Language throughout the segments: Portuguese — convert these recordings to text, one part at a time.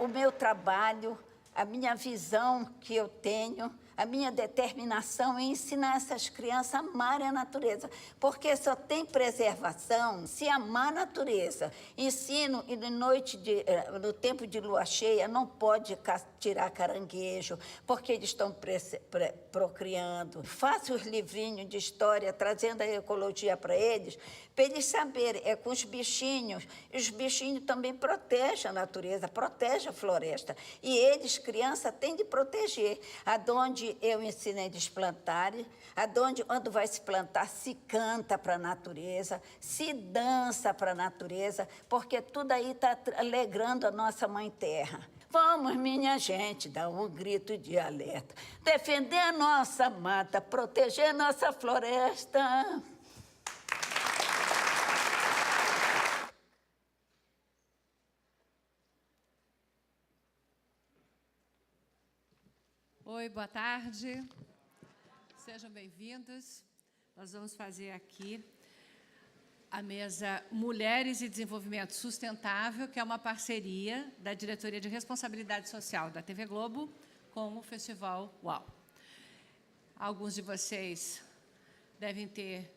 o meu trabalho, a minha visão que eu tenho, a minha determinação em ensinar essas crianças a amarem a natureza. Porque só tem preservação se amar a natureza. Ensino, e no tempo de lua cheia, não pode tirar caranguejo, porque eles estão procriando. Faço os livrinhos de história, trazendo a ecologia para eles saberem, com os bichinhos. E os bichinhos também protegem a natureza, protegem a floresta. E eles, criança, têm de proteger. Aonde eu ensino eles plantarem, quando vai se plantar, se canta para a natureza, se dança para a natureza, porque tudo aí está alegrando a nossa Mãe Terra. Vamos, minha gente, dar um grito de alerta. Defender a nossa mata, proteger a nossa floresta. Oi, boa tarde. Sejam bem-vindos. Nós vamos fazer aqui a mesa Mulheres e Desenvolvimento Sustentável, que é uma parceria da Diretoria de Responsabilidade Social da TV Globo com o Festival UAU. Alguns de vocês devem ter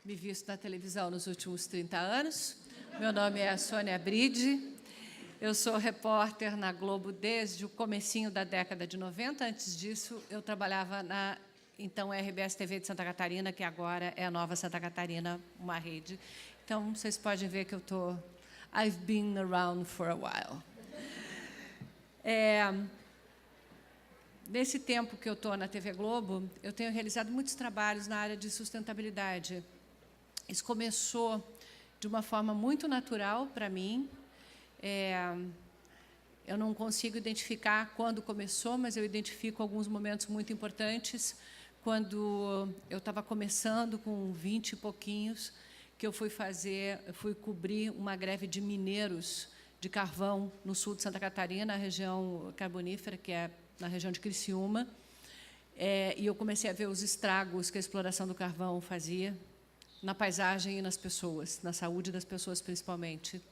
me visto na televisão nos últimos 30 anos. Meu nome é Sônia Bride. Eu sou repórter na Globo desde o comecinho da década de 90. Antes disso, eu trabalhava na, então, RBS TV de Santa Catarina, que agora é a Nova Santa Catarina, uma rede. Então, vocês podem ver que eu estou... I've been around for a while. Nesse tempo que eu estou na TV Globo, eu tenho realizado muitos trabalhos na área de sustentabilidade. Isso começou de uma forma muito natural para mim. Eu não consigo identificar quando começou, mas eu identifico alguns momentos muito importantes. Quando eu estava começando com 20 e pouquinhos, que eu fui cobrir uma greve de mineiros de carvão no sul de Santa Catarina, a região carbonífera, que é na região de Criciúma. E eu comecei a ver os estragos que a exploração do carvão fazia na paisagem e nas pessoas, na saúde das pessoas principalmente.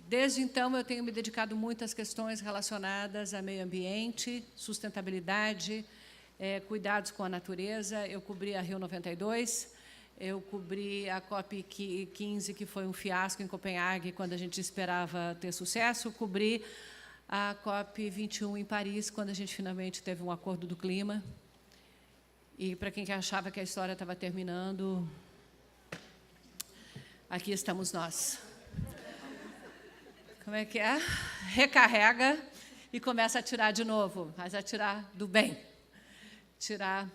Desde então, eu tenho me dedicado muito às questões relacionadas a meio ambiente, sustentabilidade, cuidados com a natureza. Eu cobri a Rio 92, eu cobri a COP15, que foi um fiasco em Copenhague, quando a gente esperava ter sucesso. Cobri a COP21 em Paris, quando a gente finalmente teve um acordo do clima. E, para quem achava que a história estava terminando, aqui estamos nós. Como é que é? Recarrega e começa a tirar de novo, mas a tirar do bem. Tirar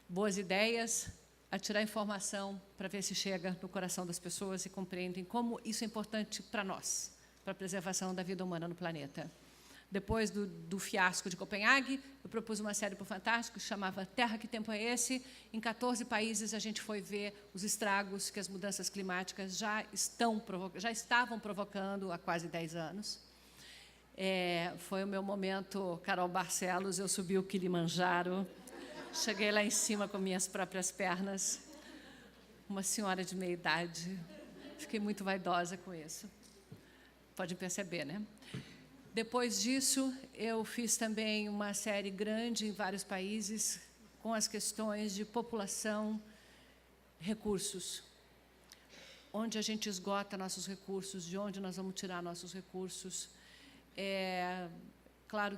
boas ideias, a tirar informação para ver se chega no coração das pessoas e compreendem como isso é importante para nós, para a preservação da vida humana no planeta. Depois do fiasco de Copenhague, eu propus uma série para o Fantástico que chamava Terra, que Tempo é Esse? Em 14 países, a gente foi ver os estragos que as mudanças climáticas já estavam provocando há quase 10 anos. Foi o meu momento, Carol Barcelos, eu subi o Kilimanjaro, cheguei lá em cima com minhas próprias pernas, uma senhora de meia idade. Fiquei muito vaidosa com isso. Pode perceber, né? Depois disso, eu fiz também uma série grande em vários países com as questões de população, recursos. Onde a gente esgota nossos recursos, de onde nós vamos tirar nossos recursos. Claro,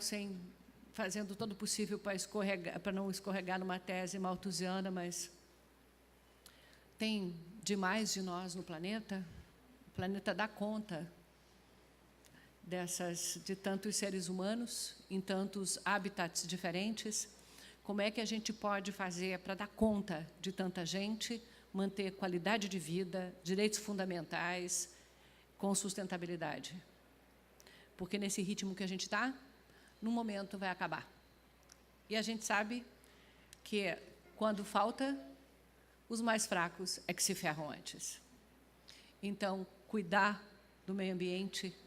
fazendo todo o possível para não escorregar numa tese malthusiana, mas tem demais de nós no planeta. O planeta dá conta de tantos seres humanos, em tantos habitats diferentes. Como é que a gente pode fazer para dar conta de tanta gente, manter qualidade de vida, direitos fundamentais, com sustentabilidade? Porque nesse ritmo que a gente está, num momento vai acabar. E a gente sabe que, quando falta, os mais fracos é que se ferram antes. Então, cuidar do meio ambiente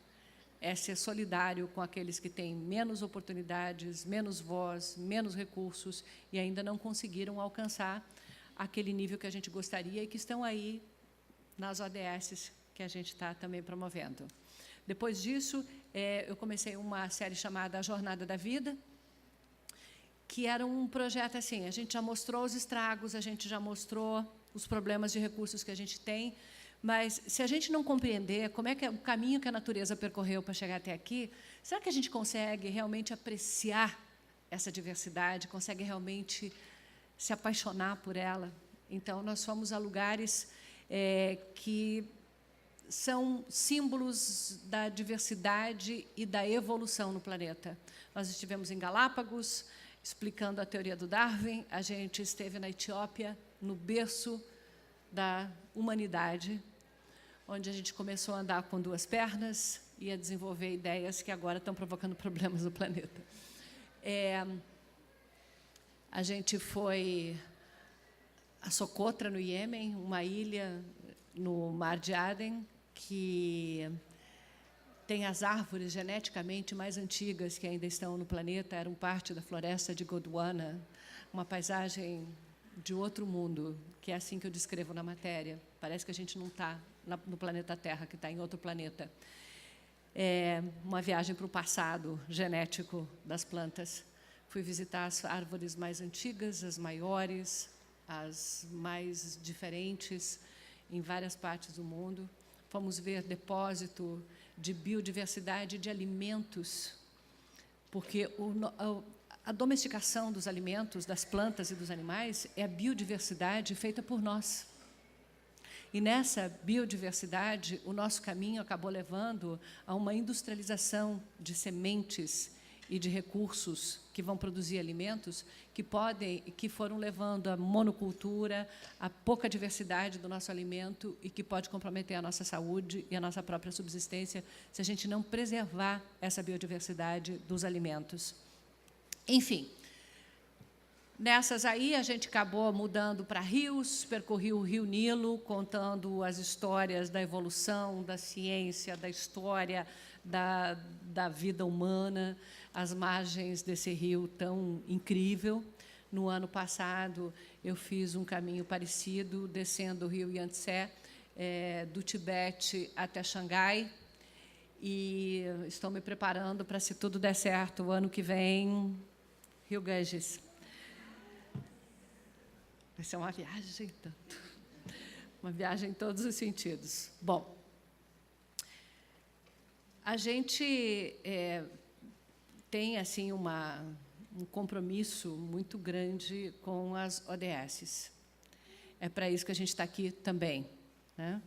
é ser solidário com aqueles que têm menos oportunidades, menos voz, menos recursos e ainda não conseguiram alcançar aquele nível que a gente gostaria e que estão aí nas ODS que a gente está também promovendo. Depois disso, eu comecei uma série chamada A Jornada da Vida, que era um projeto assim, a gente já mostrou os estragos, a gente já mostrou os problemas de recursos que a gente tem, mas se a gente não compreender como é que é o caminho que a natureza percorreu para chegar até aqui, será que a gente consegue realmente apreciar essa diversidade, consegue realmente se apaixonar por ela? Então, nós fomos a lugares que são símbolos da diversidade e da evolução no planeta. Nós estivemos em Galápagos, explicando a teoria do Darwin, a gente esteve na Etiópia, no berço da humanidade, onde a gente começou a andar com 2 pernas e a desenvolver ideias que agora estão provocando problemas no planeta. A gente foi a Socotra, no Iêmen, uma ilha no Mar de Aden, que tem as árvores geneticamente mais antigas que ainda estão no planeta, eram parte da floresta de Gondwana, uma paisagem de outro mundo, que é assim que eu descrevo na matéria. Parece que a gente não está no planeta Terra, que está em outro planeta. É uma viagem para o passado genético das plantas. Fui visitar as árvores mais antigas, as maiores, as mais diferentes, em várias partes do mundo. Fomos ver depósito de biodiversidade de alimentos, porque a domesticação dos alimentos, das plantas e dos animais, é a biodiversidade feita por nós. E nessa biodiversidade, o nosso caminho acabou levando a uma industrialização de sementes e de recursos que vão produzir alimentos que foram levando a monocultura, a pouca diversidade do nosso alimento e que pode comprometer a nossa saúde e a nossa própria subsistência se a gente não preservar essa biodiversidade dos alimentos. Enfim, nessas aí a gente acabou mudando para rios, percorri o Rio Nilo, contando as histórias da evolução, da ciência, da história, da vida humana, às margens desse rio tão incrível. No ano passado, eu fiz um caminho parecido, descendo o rio Yangtze, do Tibete até Xangai, e estou me preparando para, se tudo der certo, o ano que vem, Rio Ganges. Vai ser uma viagem, tanto. Uma viagem em todos os sentidos. Bom, a gente tem assim um compromisso muito grande com as ODS. É para isso que a gente está aqui também, né?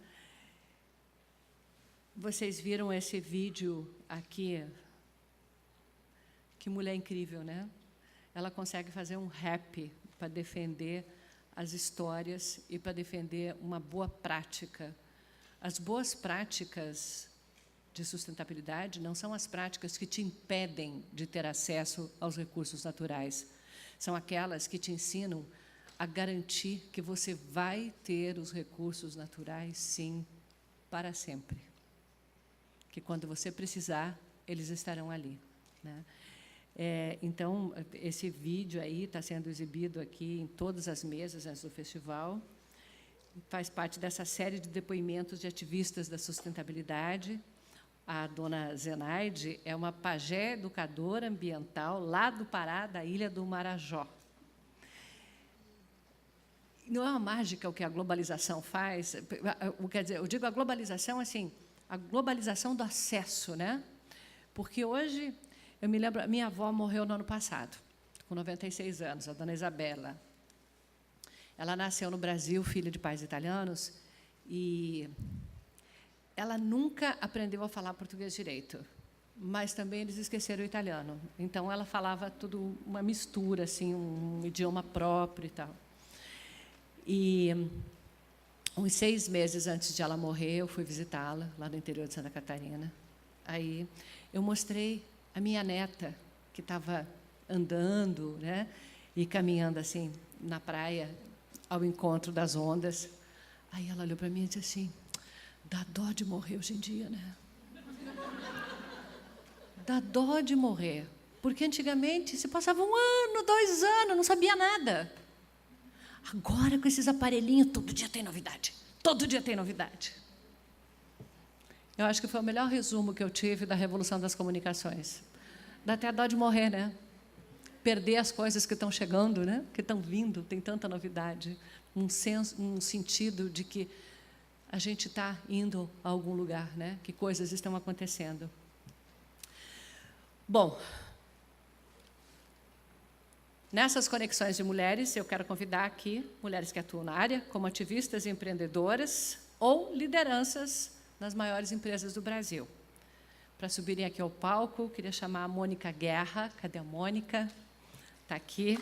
Vocês viram esse vídeo aqui? Que mulher incrível, né? Ela consegue fazer um rap para defender as histórias e para defender uma boa prática. As boas práticas de sustentabilidade não são as práticas que te impedem de ter acesso aos recursos naturais. São aquelas que te ensinam a garantir que você vai ter os recursos naturais, sim, para sempre. Que, quando você precisar, eles estarão ali, né? Então, esse vídeo aí está sendo exibido aqui em todas as mesas antes do festival. Faz parte dessa série de depoimentos de ativistas da sustentabilidade. A dona Zenaide é uma pajé educadora ambiental lá do Pará, da ilha do Marajó. Não é uma mágica o que a globalização faz? Quer dizer, eu digo a globalização, assim, a globalização do acesso, né? Porque hoje, eu me lembro, minha avó morreu no ano passado, com 96 anos, a dona Isabela. Ela nasceu no Brasil, filha de pais italianos, e ela nunca aprendeu a falar português direito, mas também eles esqueceram o italiano. Então, ela falava tudo uma mistura, assim, um idioma próprio e tal. E, uns 6 meses antes de ela morrer, eu fui visitá-la, lá no interior de Santa Catarina. Aí, eu mostrei a minha neta, que estava andando, né, e caminhando assim na praia, ao encontro das ondas. Aí ela olhou para mim e disse assim: dá dó de morrer hoje em dia, né? Dá dó de morrer, porque antigamente se passava 1 ano, 2 anos, não sabia nada. Agora, com esses aparelhinhos, todo dia tem novidade, todo dia tem novidade. Eu acho que foi o melhor resumo que eu tive da revolução das comunicações. Dá até dó de morrer, né? Perder as coisas que estão chegando, né? Que estão vindo, tem tanta novidade. Um sentido de que a gente está indo a algum lugar, né? Que coisas estão acontecendo. Bom, nessas conexões de mulheres, eu quero convidar aqui mulheres que atuam na área, como ativistas e empreendedoras ou lideranças nas maiores empresas do Brasil. Para subirem aqui ao palco, queria chamar a Mônica Guerra. Cadê a Mônica? Está aqui.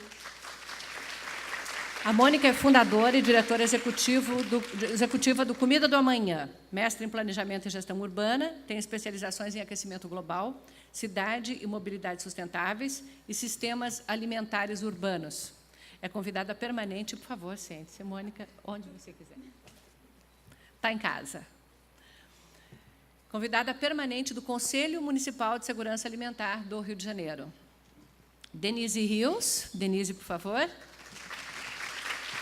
A Mônica é fundadora e diretora executiva do Comida do Amanhã, mestre em Planejamento e Gestão Urbana, tem especializações em aquecimento global, cidade e mobilidade sustentáveis e sistemas alimentares urbanos. É convidada permanente, por favor, sente-se, Mônica, onde você quiser. Está em casa. Convidada permanente do Conselho Municipal de Segurança Alimentar do Rio de Janeiro. Denise Rios. Denise, por favor.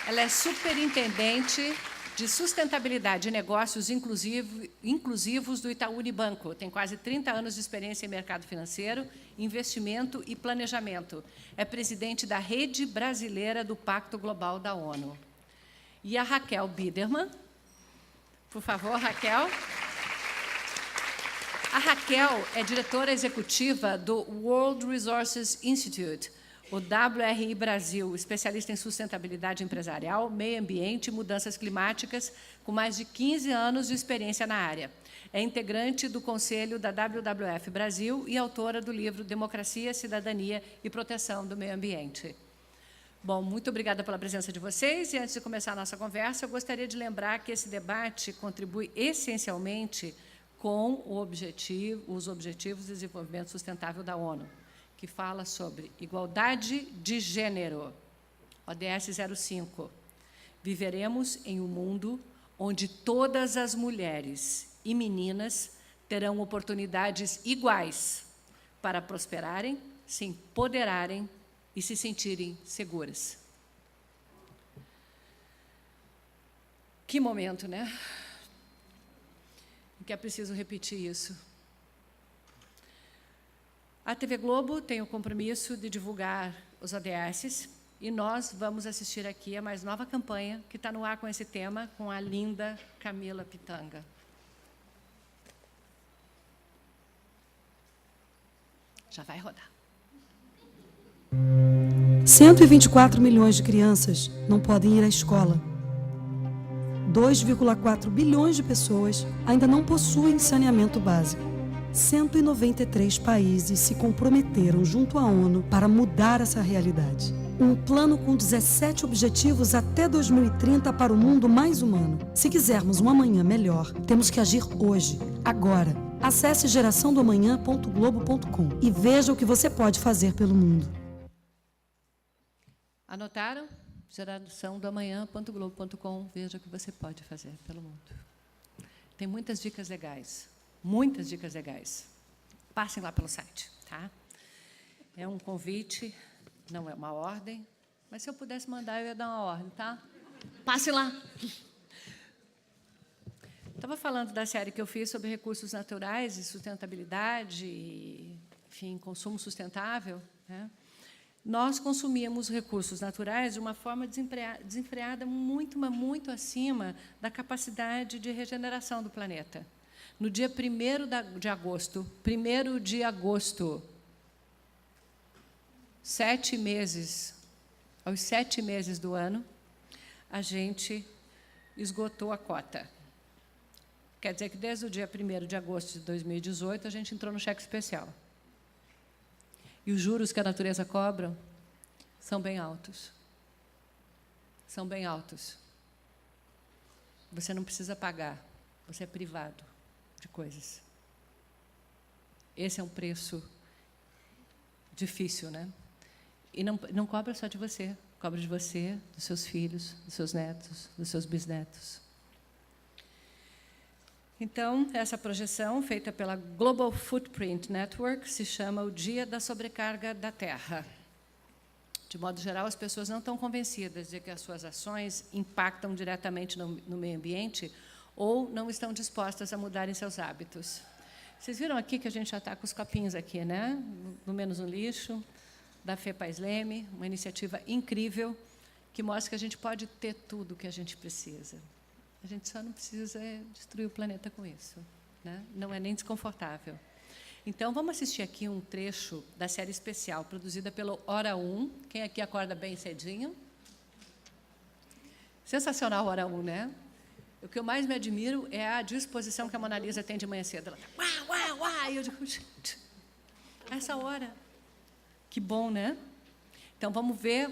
Ela é superintendente de sustentabilidade e negócios inclusivos do Itaú Unibanco. Tem quase 30 anos de experiência em mercado financeiro, investimento e planejamento. É presidente da Rede Brasileira do Pacto Global da ONU. E a Raquel Biderman. Por favor, Raquel. A Raquel é diretora executiva do World Resources Institute, o WRI Brasil, especialista em sustentabilidade empresarial, meio ambiente e mudanças climáticas, com mais de 15 anos de experiência na área. É integrante do Conselho da WWF Brasil e autora do livro Democracia, Cidadania e Proteção do Meio Ambiente. Bom, muito obrigada pela presença de vocês. E antes de começar a nossa conversa, eu gostaria de lembrar que esse debate contribui essencialmente com os Objetivos de Desenvolvimento Sustentável da ONU, que fala sobre igualdade de gênero, ODS 05. Viveremos em um mundo onde todas as mulheres e meninas terão oportunidades iguais para prosperarem, se empoderarem e se sentirem seguras. Que momento, né? Que é preciso repetir isso. A TV Globo tem o compromisso de divulgar os ODS e nós vamos assistir aqui a mais nova campanha que está no ar com esse tema, com a linda Camila Pitanga. Já vai rodar. 124 milhões de crianças não podem ir à escola. 2,4 bilhões de pessoas ainda não possuem saneamento básico. 193 países se comprometeram junto à ONU para mudar essa realidade. Um plano com 17 objetivos até 2030 para o mundo mais humano. Se quisermos um amanhã melhor, temos que agir hoje, agora. Acesse geraçãodoamanhã.globo.com e veja o que você pode fazer pelo mundo. Anotaram? Geraçãodoamanhã.globo.com, veja o que você pode fazer pelo mundo. Tem muitas dicas legais. Muitas dicas legais. Passem lá pelo site, tá? É um convite, não é uma ordem, mas se eu pudesse mandar, eu ia dar uma ordem, tá? Passe lá. Estava falando da série que eu fiz sobre recursos naturais e sustentabilidade, enfim, consumo sustentável, né? Nós consumíamos recursos naturais de uma forma desenfreada, muito acima da capacidade de regeneração do planeta. No dia 1º de agosto, 7 meses, aos 7 meses do ano, a gente esgotou a cota. Quer dizer que desde o dia 1º de agosto de 2018, a gente entrou no cheque especial. E os juros que a natureza cobra são bem altos. São bem altos. Você não precisa pagar, você é privado de coisas. Esse é um preço difícil, né? E não cobra só de você, cobra de você, dos seus filhos, dos seus netos, dos seus bisnetos. Então, essa projeção, feita pela Global Footprint Network, se chama o Dia da Sobrecarga da Terra. De modo geral, as pessoas não estão convencidas de que as suas ações impactam diretamente no meio ambiente ou não estão dispostas a mudarem seus hábitos. Vocês viram aqui que a gente já está com os copinhos aqui, né? No Menos um Lixo, da FEPAS Leme, uma iniciativa incrível que mostra que a gente pode ter tudo o que a gente precisa. A gente só não precisa destruir o planeta com isso, né? Não é nem desconfortável. Então, vamos assistir aqui um trecho da série especial produzida pelo Hora 1. Quem aqui acorda bem cedinho? Sensacional, Hora 1, né? O que eu mais me admiro é a disposição que a Mona Lisa tem de manhã cedo. Ela está, uá, uá, uá, e eu digo, gente, essa hora. Que bom, né? Então, vamos ver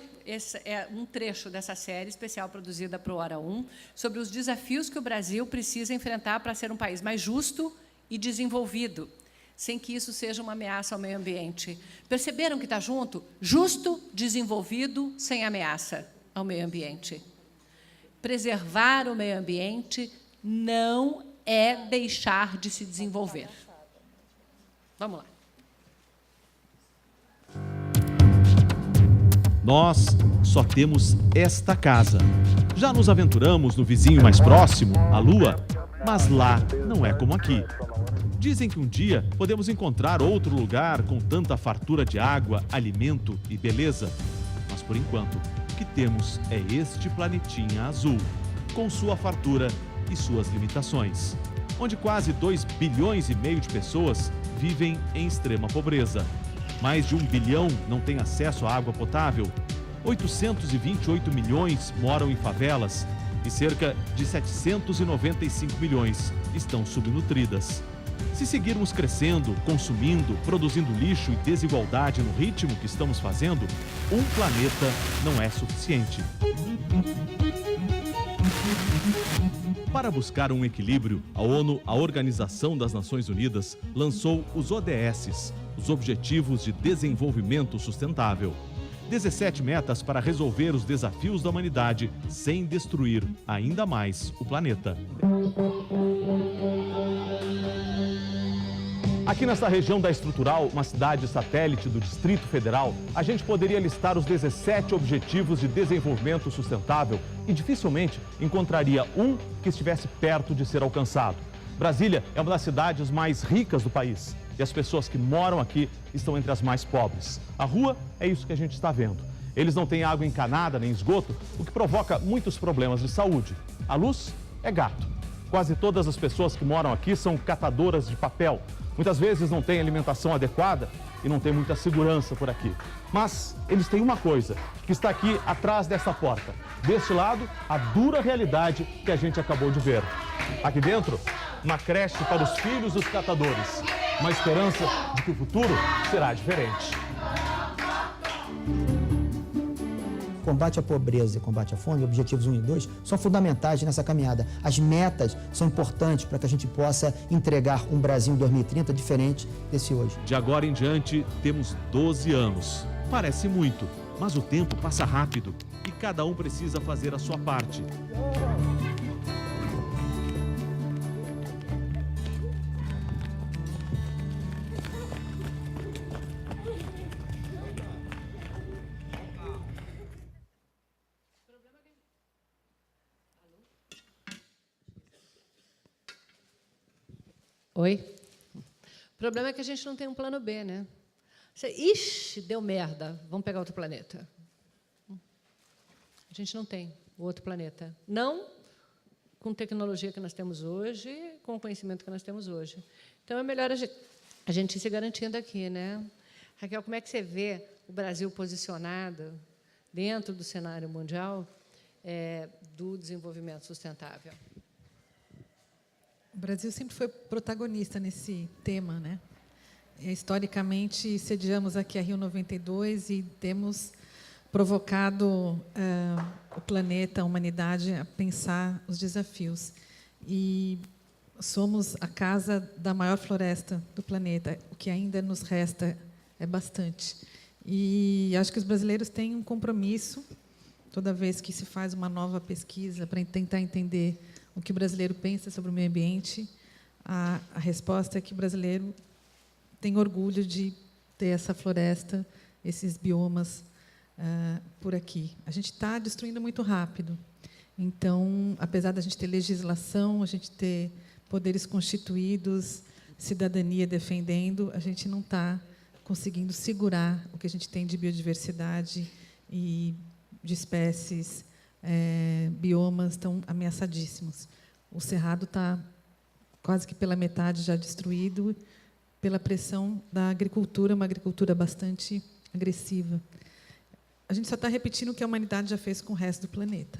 um trecho dessa série especial produzida para o Hora 1, sobre os desafios que o Brasil precisa enfrentar para ser um país mais justo e desenvolvido, sem que isso seja uma ameaça ao meio ambiente. Perceberam que está junto? Justo, desenvolvido, sem ameaça ao meio ambiente. Preservar o meio ambiente não é deixar de se desenvolver. Vamos lá. Nós só temos esta casa. Já nos aventuramos no vizinho mais próximo, a Lua, mas lá não é como aqui. Dizem que um dia podemos encontrar outro lugar com tanta fartura de água, alimento e beleza. Mas, por enquanto, o que temos é este planetinha azul, com sua fartura e suas limitações, onde quase 2,5 bilhões de pessoas vivem em extrema pobreza. Mais de 1 bilhão não tem acesso à água potável, 828 milhões moram em favelas e cerca de 795 milhões estão subnutridas. Se seguirmos crescendo, consumindo, produzindo lixo e desigualdade no ritmo que estamos fazendo, um planeta não é suficiente. Para buscar um equilíbrio, a ONU, a Organização das Nações Unidas, lançou os ODS, os Objetivos de Desenvolvimento Sustentável. 17 metas para resolver os desafios da humanidade sem destruir ainda mais o planeta. Aqui nesta região da Estrutural, uma cidade satélite do Distrito Federal, a gente poderia listar os 17 Objetivos de Desenvolvimento Sustentável e dificilmente encontraria um que estivesse perto de ser alcançado. Brasília é uma das cidades mais ricas do país e as pessoas que moram aqui estão entre as mais pobres. A rua é isso que a gente está vendo. Eles não têm água encanada nem esgoto, o que provoca muitos problemas de saúde. A luz é gato. Quase todas as pessoas que moram aqui são catadoras de papel. Muitas vezes não têm alimentação adequada e não tem muita segurança por aqui. Mas eles têm uma coisa, que está aqui atrás dessa porta. Deste lado, a dura realidade que a gente acabou de ver. Aqui dentro, uma creche para os filhos dos catadores. Uma esperança de que o futuro será diferente. Combate à pobreza e combate à fome, objetivos 1 e 2, são fundamentais nessa caminhada. As metas são importantes para que a gente possa entregar um Brasil em 2030 diferente desse hoje. De agora em diante, temos 12 anos. Parece muito, mas o tempo passa rápido e cada um precisa fazer a sua parte. Oi? O problema é que a gente não tem um plano B, né? Ixi, deu merda, vamos pegar outro planeta. A gente não tem o outro planeta. Não com a tecnologia que nós temos hoje, com o conhecimento que nós temos hoje. Então, é melhor a gente ir se garantindo aqui, né? Raquel, como é que você vê o Brasil posicionado dentro do cenário mundial do desenvolvimento sustentável? O Brasil sempre foi protagonista nesse tema, né? Historicamente, sediamos aqui a Rio 92 e temos provocado o planeta, a humanidade, a pensar os desafios. E somos a casa da maior floresta do planeta. O que ainda nos resta é bastante. E acho que os brasileiros têm um compromisso, toda vez que se faz uma nova pesquisa para tentar entender o que o brasileiro pensa sobre o meio ambiente, a resposta é que o brasileiro tem orgulho de ter essa floresta, esses biomas por aqui. A gente está destruindo muito rápido. Então, apesar da gente ter legislação, a gente ter poderes constituídos, cidadania defendendo, a gente não está conseguindo segurar o que a gente tem de biodiversidade e de espécies, biomas estão ameaçadíssimos. O Cerrado está quase que pela metade já destruído pela pressão da agricultura, uma agricultura bastante agressiva. A gente só está repetindo o que a humanidade já fez com o resto do planeta.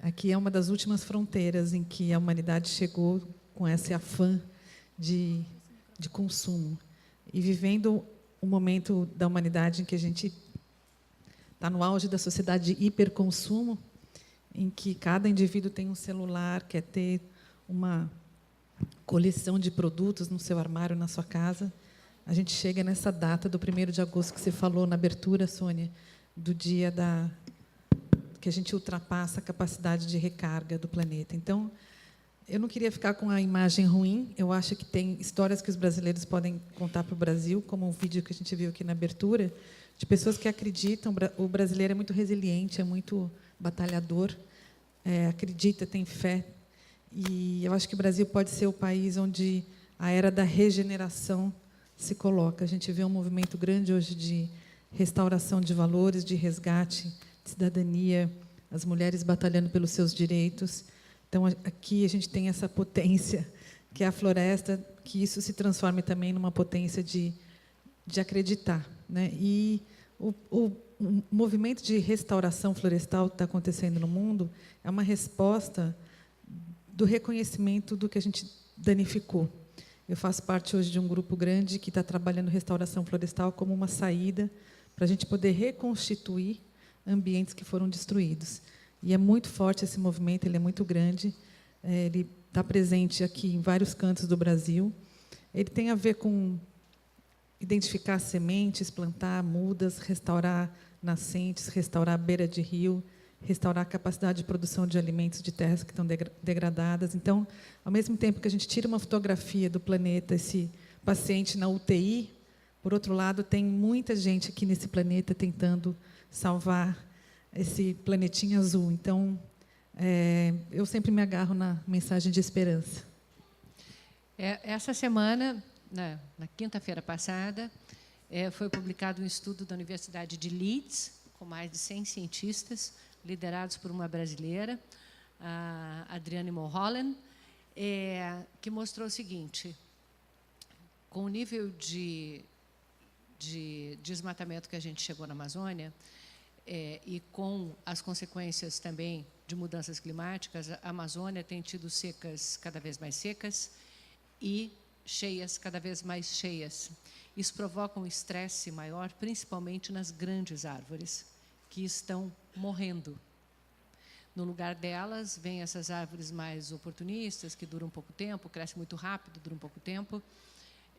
Aqui é uma das últimas fronteiras em que a humanidade chegou com esse afã de consumo. E vivendo um momento da humanidade em que a gente está no auge da sociedade de hiperconsumo, em que cada indivíduo tem um celular, quer ter uma coleção de produtos no seu armário, na sua casa, a gente chega nessa data do 1º de agosto que você falou na abertura, Sônia, do dia que a gente ultrapassa a capacidade de recarga do planeta. Então, eu não queria ficar com a imagem ruim. Eu acho que tem histórias que os brasileiros podem contar para o Brasil, como o vídeo que a gente viu aqui na abertura, de pessoas que acreditam. O brasileiro é muito resiliente, é muito batalhador, acredita, tem fé. E eu acho que o Brasil pode ser o país onde a era da regeneração se coloca. A gente vê um movimento grande hoje de restauração de valores, de resgate, de cidadania, as mulheres batalhando pelos seus direitos. Então, aqui a gente tem essa potência, que é a floresta, que isso se transforme também numa potência de acreditar, né? E o movimento de restauração florestal que está acontecendo no mundo é uma resposta do reconhecimento do que a gente danificou. Eu faço parte hoje de um grupo grande que está trabalhando restauração florestal como uma saída para a gente poder reconstituir ambientes que foram destruídos. E é muito forte esse movimento, ele é muito grande, ele está presente aqui em vários cantos do Brasil. Ele tem a ver com identificar sementes, plantar mudas, restaurar nascentes, restaurar a beira de rio, restaurar a capacidade de produção de alimentos de terras que estão degradadas. Então, ao mesmo tempo que a gente tira uma fotografia do planeta, esse paciente na UTI, por outro lado, tem muita gente aqui nesse planeta tentando salvar esse planetinha azul. Então, eu sempre me agarro na mensagem de esperança. Essa semana, na quinta-feira passada, foi publicado um estudo da Universidade de Leeds, com mais de 100 cientistas, liderados por uma brasileira, a Adriane Mulholland, que mostrou o seguinte: com o nível de desmatamento que a gente chegou na Amazônia, e com as consequências também de mudanças climáticas, a Amazônia tem tido secas cada vez mais secas e cheias cada vez mais cheias. Isso provoca um estresse maior, principalmente nas grandes árvores, que estão morrendo. No lugar delas, vêm essas árvores mais oportunistas, que duram pouco tempo, crescem muito rápido, duram pouco tempo.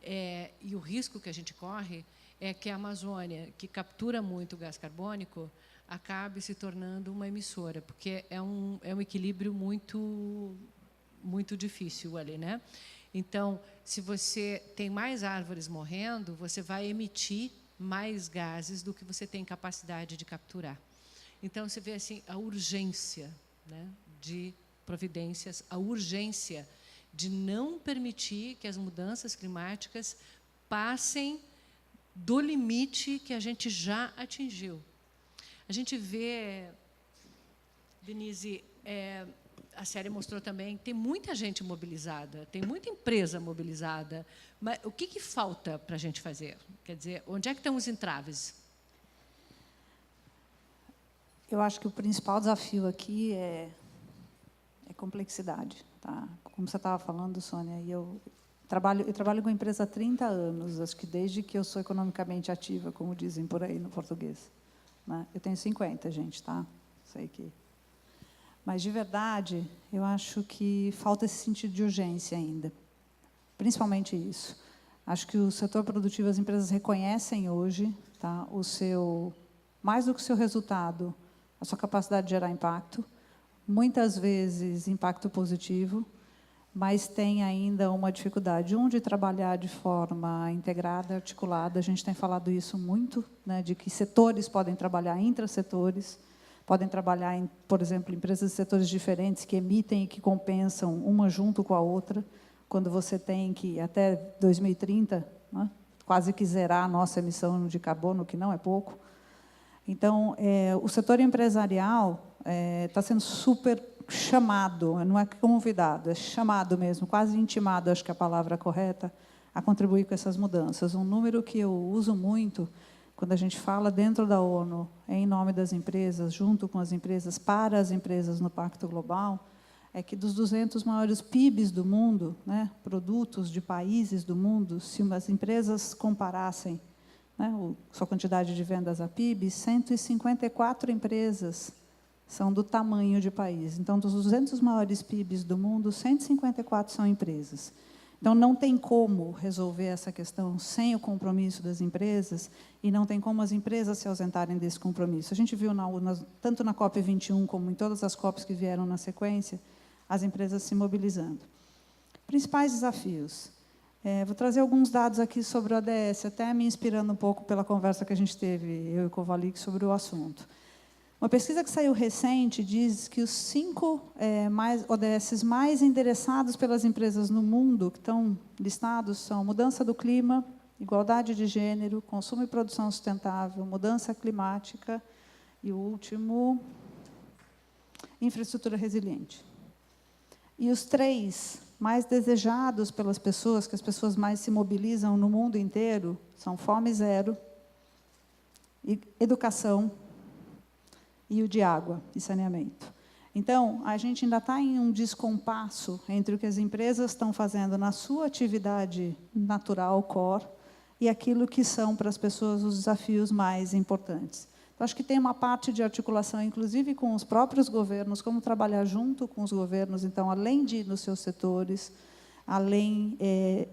E o risco que a gente corre é que a Amazônia, que captura muito gás carbônico, acabe se tornando uma emissora, porque é um equilíbrio muito difícil ali, né? Então, se você tem mais árvores morrendo, você vai emitir mais gases do que você tem capacidade de capturar. Então, você vê assim a urgência, né, de providências, a urgência de não permitir que as mudanças climáticas passem do limite que a gente já atingiu. A gente vê, Denise, a série mostrou também, tem muita gente mobilizada, tem muita empresa mobilizada, mas o que falta para a gente fazer? Quer dizer, onde é que estão os entraves? Eu acho que o principal desafio aqui é complexidade. Tá? Como você estava falando, Sônia, e eu trabalho com empresa há 30 anos, acho que desde que eu sou economicamente ativa, como dizem por aí no português. Né? Eu tenho 50, gente, tá? Sei que... Mas, de verdade, eu acho que falta esse sentido de urgência ainda. Principalmente isso. Acho que o setor produtivo, as empresas reconhecem hoje, tá, mais do que o seu resultado, a sua capacidade de gerar impacto, muitas vezes impacto positivo, mas tem ainda uma dificuldade, de trabalhar de forma integrada, articulada. A gente tem falado isso muito, né, de que setores podem trabalhar intrasetores. podem trabalhar, por exemplo, empresas de setores diferentes que emitem e que compensam uma junto com a outra, quando você tem que, até 2030, né, quase que zerar a nossa emissão de carbono, que não é pouco. Então, o setor empresarial está sendo super chamado, não é convidado, é chamado mesmo, quase intimado, acho que é a palavra correta, a contribuir com essas mudanças. Um número que eu uso muito, quando a gente fala dentro da ONU, em nome das empresas, junto com as empresas, para as empresas no Pacto Global, é que dos 200 maiores PIBs do mundo, né, produtos de países do mundo, se as empresas comparassem, né, sua quantidade de vendas a PIB, 154 empresas são do tamanho de país. Então, dos 200 maiores PIBs do mundo, 154 são empresas. Então, não tem como resolver essa questão sem o compromisso das empresas e não tem como as empresas se ausentarem desse compromisso. A gente viu, tanto na COP21 como em todas as COPs que vieram na sequência, as empresas se mobilizando. Principais desafios. Vou trazer alguns dados aqui sobre o ODS, até me inspirando um pouco pela conversa que a gente teve, eu e o Kovalik, sobre o assunto. Uma pesquisa que saiu recente diz que os 5 ODS mais endereçados pelas empresas no mundo, que estão listados, são mudança do clima, igualdade de gênero, consumo e produção sustentável, mudança climática e o último, infraestrutura resiliente. E os 3 mais desejados pelas pessoas, que as pessoas mais se mobilizam no mundo inteiro, são fome zero, educação e o de água e saneamento. Então, a gente ainda está em um descompasso entre o que as empresas estão fazendo na sua atividade natural, core, e aquilo que são, para as pessoas, os desafios mais importantes. Então, acho que tem uma parte de articulação, inclusive com os próprios governos, como trabalhar junto com os governos, então, além de ir nos seus setores, além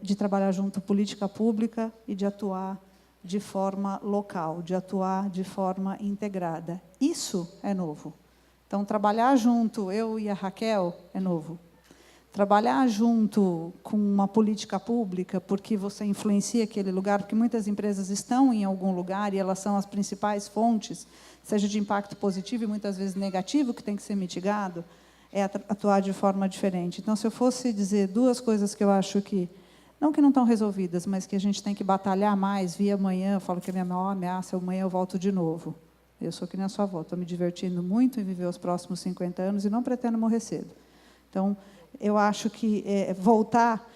de trabalhar junto política pública e de atuar de forma local, de atuar de forma integrada. Isso é novo. Então, trabalhar junto, eu e a Raquel, é novo. Trabalhar junto com uma política pública, porque você influencia aquele lugar, porque muitas empresas estão em algum lugar e elas são as principais fontes, seja de impacto positivo e muitas vezes negativo, que tem que ser mitigado, é atuar de forma diferente. Então, se eu fosse dizer 2 coisas que eu acho que não estão resolvidas, mas que a gente tem que batalhar mais, via amanhã, eu falo que a minha maior ameaça é amanhã eu volto de novo. Eu sou que nem a sua avó, estou me divertindo muito em viver os próximos 50 anos e não pretendo morrer cedo. Então, eu acho que voltar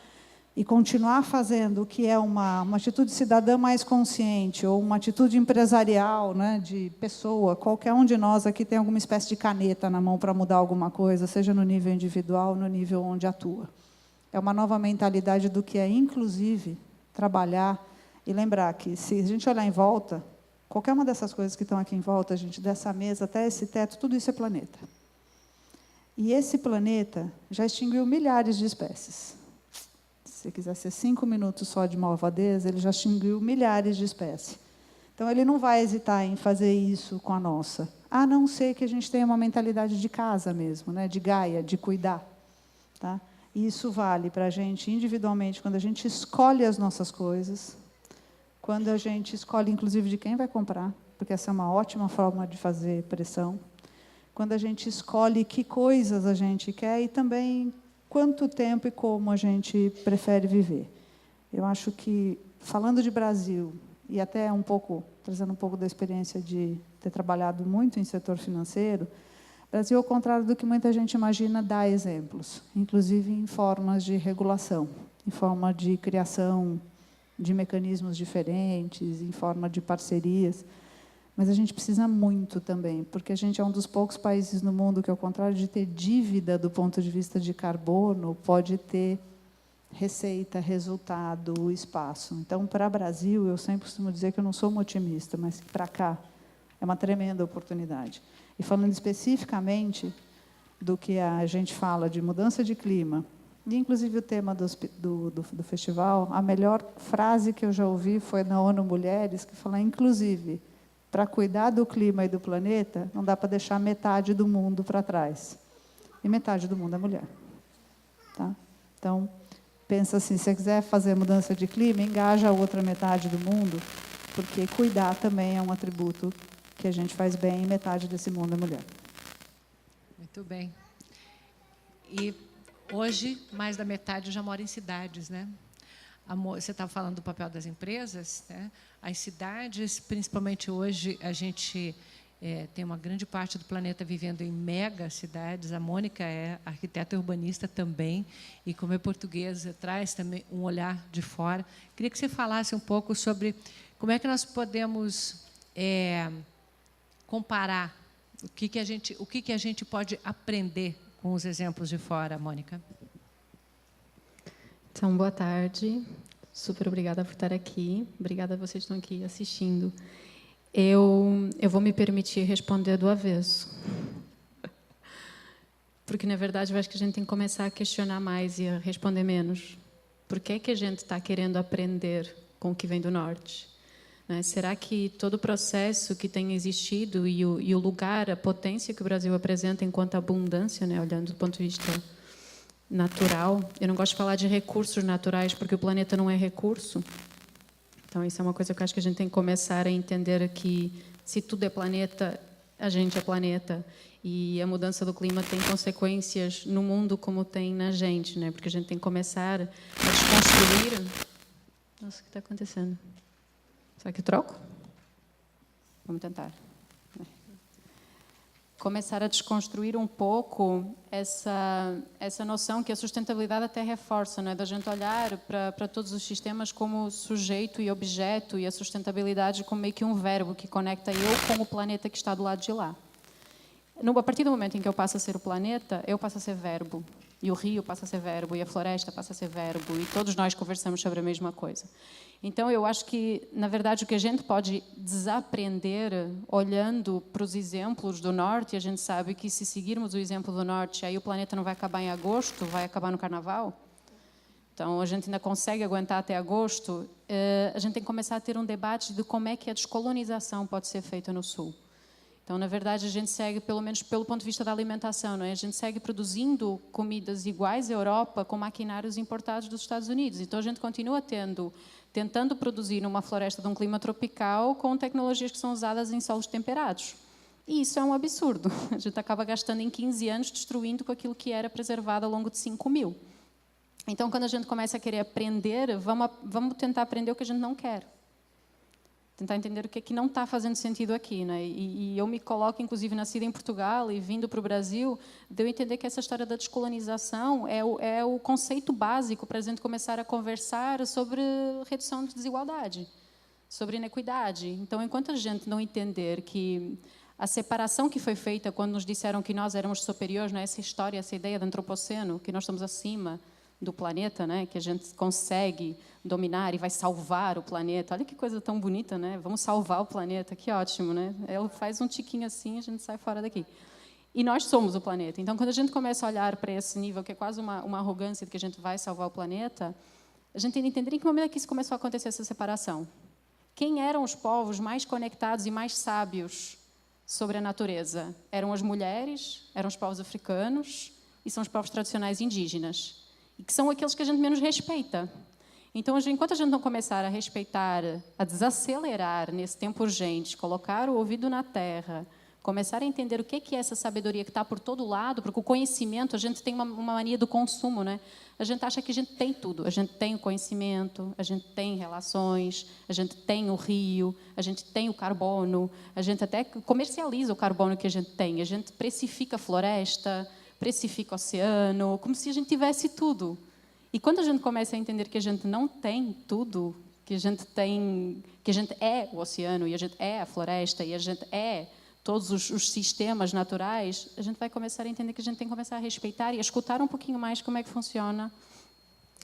e continuar fazendo o que é uma atitude cidadã mais consciente, ou uma atitude empresarial, né, de pessoa, qualquer um de nós aqui tem alguma espécie de caneta na mão para mudar alguma coisa, seja no nível individual, no nível onde atua. É uma nova mentalidade do que é, inclusive, trabalhar e lembrar que, se a gente olhar em volta, qualquer uma dessas coisas que estão aqui em volta, gente, dessa mesa até esse teto, tudo isso é planeta. E esse planeta já extinguiu milhares de espécies. Se você quiser ser 5 minutos só de malvadeza, ele já extinguiu milhares de espécies. Então, ele não vai hesitar em fazer isso com a nossa, a não ser que a gente tenha uma mentalidade de casa mesmo, né, de Gaia, de cuidar. Tá? E isso vale para a gente individualmente, quando a gente escolhe as nossas coisas, quando a gente escolhe, inclusive, de quem vai comprar, porque essa é uma ótima forma de fazer pressão, quando a gente escolhe que coisas a gente quer e também quanto tempo e como a gente prefere viver. Eu acho que, falando de Brasil, e até trazendo um pouco da experiência de ter trabalhado muito em setor financeiro, Brasil, ao contrário do que muita gente imagina, dá exemplos, inclusive em formas de regulação, em forma de criação de mecanismos diferentes, em forma de parcerias. Mas a gente precisa muito também, porque a gente é um dos poucos países no mundo que, ao contrário de ter dívida do ponto de vista de carbono, pode ter receita, resultado, espaço. Então, para o Brasil, eu sempre costumo dizer que eu não sou uma otimista, mas para cá é uma tremenda oportunidade. E falando especificamente do que a gente fala de mudança de clima, e inclusive o tema do festival, a melhor frase que eu já ouvi foi na ONU Mulheres, que fala, inclusive, para cuidar do clima e do planeta, não dá para deixar metade do mundo para trás. E metade do mundo é mulher. Tá? Então, pensa assim, se você quiser fazer mudança de clima, engaja a outra metade do mundo, porque cuidar também é um atributo que a gente faz bem e metade desse mundo é mulher. Muito bem. E hoje, mais da metade já mora em cidades, né? Você estava falando do papel das empresas, né? As cidades, principalmente hoje, a gente tem uma grande parte do planeta vivendo em mega cidades. A Mônica é arquiteta urbanista também, e como é portuguesa, traz também um olhar de fora. Queria que você falasse um pouco sobre como é que nós podemos comparar o que a gente pode aprender com os exemplos de fora, Mônica. Então, boa tarde. Super obrigada por estar aqui. Obrigada a vocês que estão aqui assistindo. Eu vou me permitir responder do avesso. Porque, na verdade, eu acho que a gente tem que começar a questionar mais e a responder menos. Por que a gente está querendo aprender com o que vem do norte? Né? Será que todo o processo que tem existido e o lugar, a potência que o Brasil apresenta enquanto abundância, né, olhando do ponto de vista natural, eu não gosto de falar de recursos naturais, porque o planeta não é recurso. Então, isso é uma coisa que eu acho que a gente tem que começar a entender, que se tudo é planeta, a gente é planeta. E a mudança do clima tem consequências no mundo como tem na gente, né? Porque a gente tem que começar a desconstruir... Nossa, o que está acontecendo? Será que eu troco? Vamos tentar. Começar a desconstruir um pouco essa noção que a sustentabilidade até reforça, não é? Da gente olhar para todos os sistemas como sujeito e objeto, e a sustentabilidade como meio que um verbo que conecta eu com o planeta que está do lado de lá. A partir do momento em que eu passo a ser o planeta, eu passo a ser verbo. E o rio passa a ser verbo, e a floresta passa a ser verbo, e todos nós conversamos sobre a mesma coisa. Então, eu acho que, na verdade, o que a gente pode desaprender olhando para os exemplos do Norte, a gente sabe que, se seguirmos o exemplo do Norte, aí o planeta não vai acabar em agosto, vai acabar no Carnaval. Então, a gente ainda consegue aguentar até agosto. A gente tem que começar a ter um debate de como é que a descolonização pode ser feita no Sul. Então, na verdade, a gente segue, pelo menos pelo ponto de vista da alimentação, não é? A gente segue produzindo comidas iguais à Europa com maquinários importados dos Estados Unidos. Então, a gente continua tentando produzir numa floresta de um clima tropical com tecnologias que são usadas em solos temperados. E isso é um absurdo. A gente acaba gastando em 15 anos destruindo com aquilo que era preservado ao longo de 5.000. Então, quando a gente começa a querer aprender, vamos tentar aprender o que a gente não quer. Tentar entender o que é que não está fazendo sentido aqui, né? E eu me coloco, inclusive, nascida em Portugal e vindo para o Brasil, de eu entender que essa história da descolonização é o conceito básico para a gente começar a conversar sobre redução de desigualdade, sobre inequidade. Então, enquanto a gente não entender que a separação que foi feita quando nos disseram que nós éramos superiores, né? Essa história, essa ideia do antropoceno, que nós estamos acima do planeta, né? Que a gente consegue dominar e vai salvar o planeta. Olha que coisa tão bonita, né? Vamos salvar o planeta, que ótimo, né? Ela faz um tiquinho assim, a gente sai fora daqui. E nós somos o planeta. Então, quando a gente começa a olhar para esse nível, que é quase uma arrogância de que a gente vai salvar o planeta, a gente tem que entender em que momento é que isso começou a acontecer, essa separação. Quem eram os povos mais conectados e mais sábios sobre a natureza? Eram as mulheres, eram os povos africanos e são os povos tradicionais indígenas. E que são aqueles que a gente menos respeita. Então, enquanto a gente não começar a respeitar, a desacelerar nesse tempo urgente, colocar o ouvido na terra, começar a entender o que é essa sabedoria que está por todo lado, porque o conhecimento, a gente tem uma mania do consumo, né? A gente acha que a gente tem tudo. A gente tem o conhecimento, a gente tem relações, a gente tem o rio, a gente tem o carbono, a gente até comercializa o carbono que a gente tem, a gente precifica a floresta, precifica o oceano, como se a gente tivesse tudo. E quando a gente começa a entender que a gente não tem tudo, que a gente é o oceano, e a gente é a floresta, e a gente é todos os sistemas naturais, a gente vai começar a entender que a gente tem que começar a respeitar e a escutar um pouquinho mais como é que funciona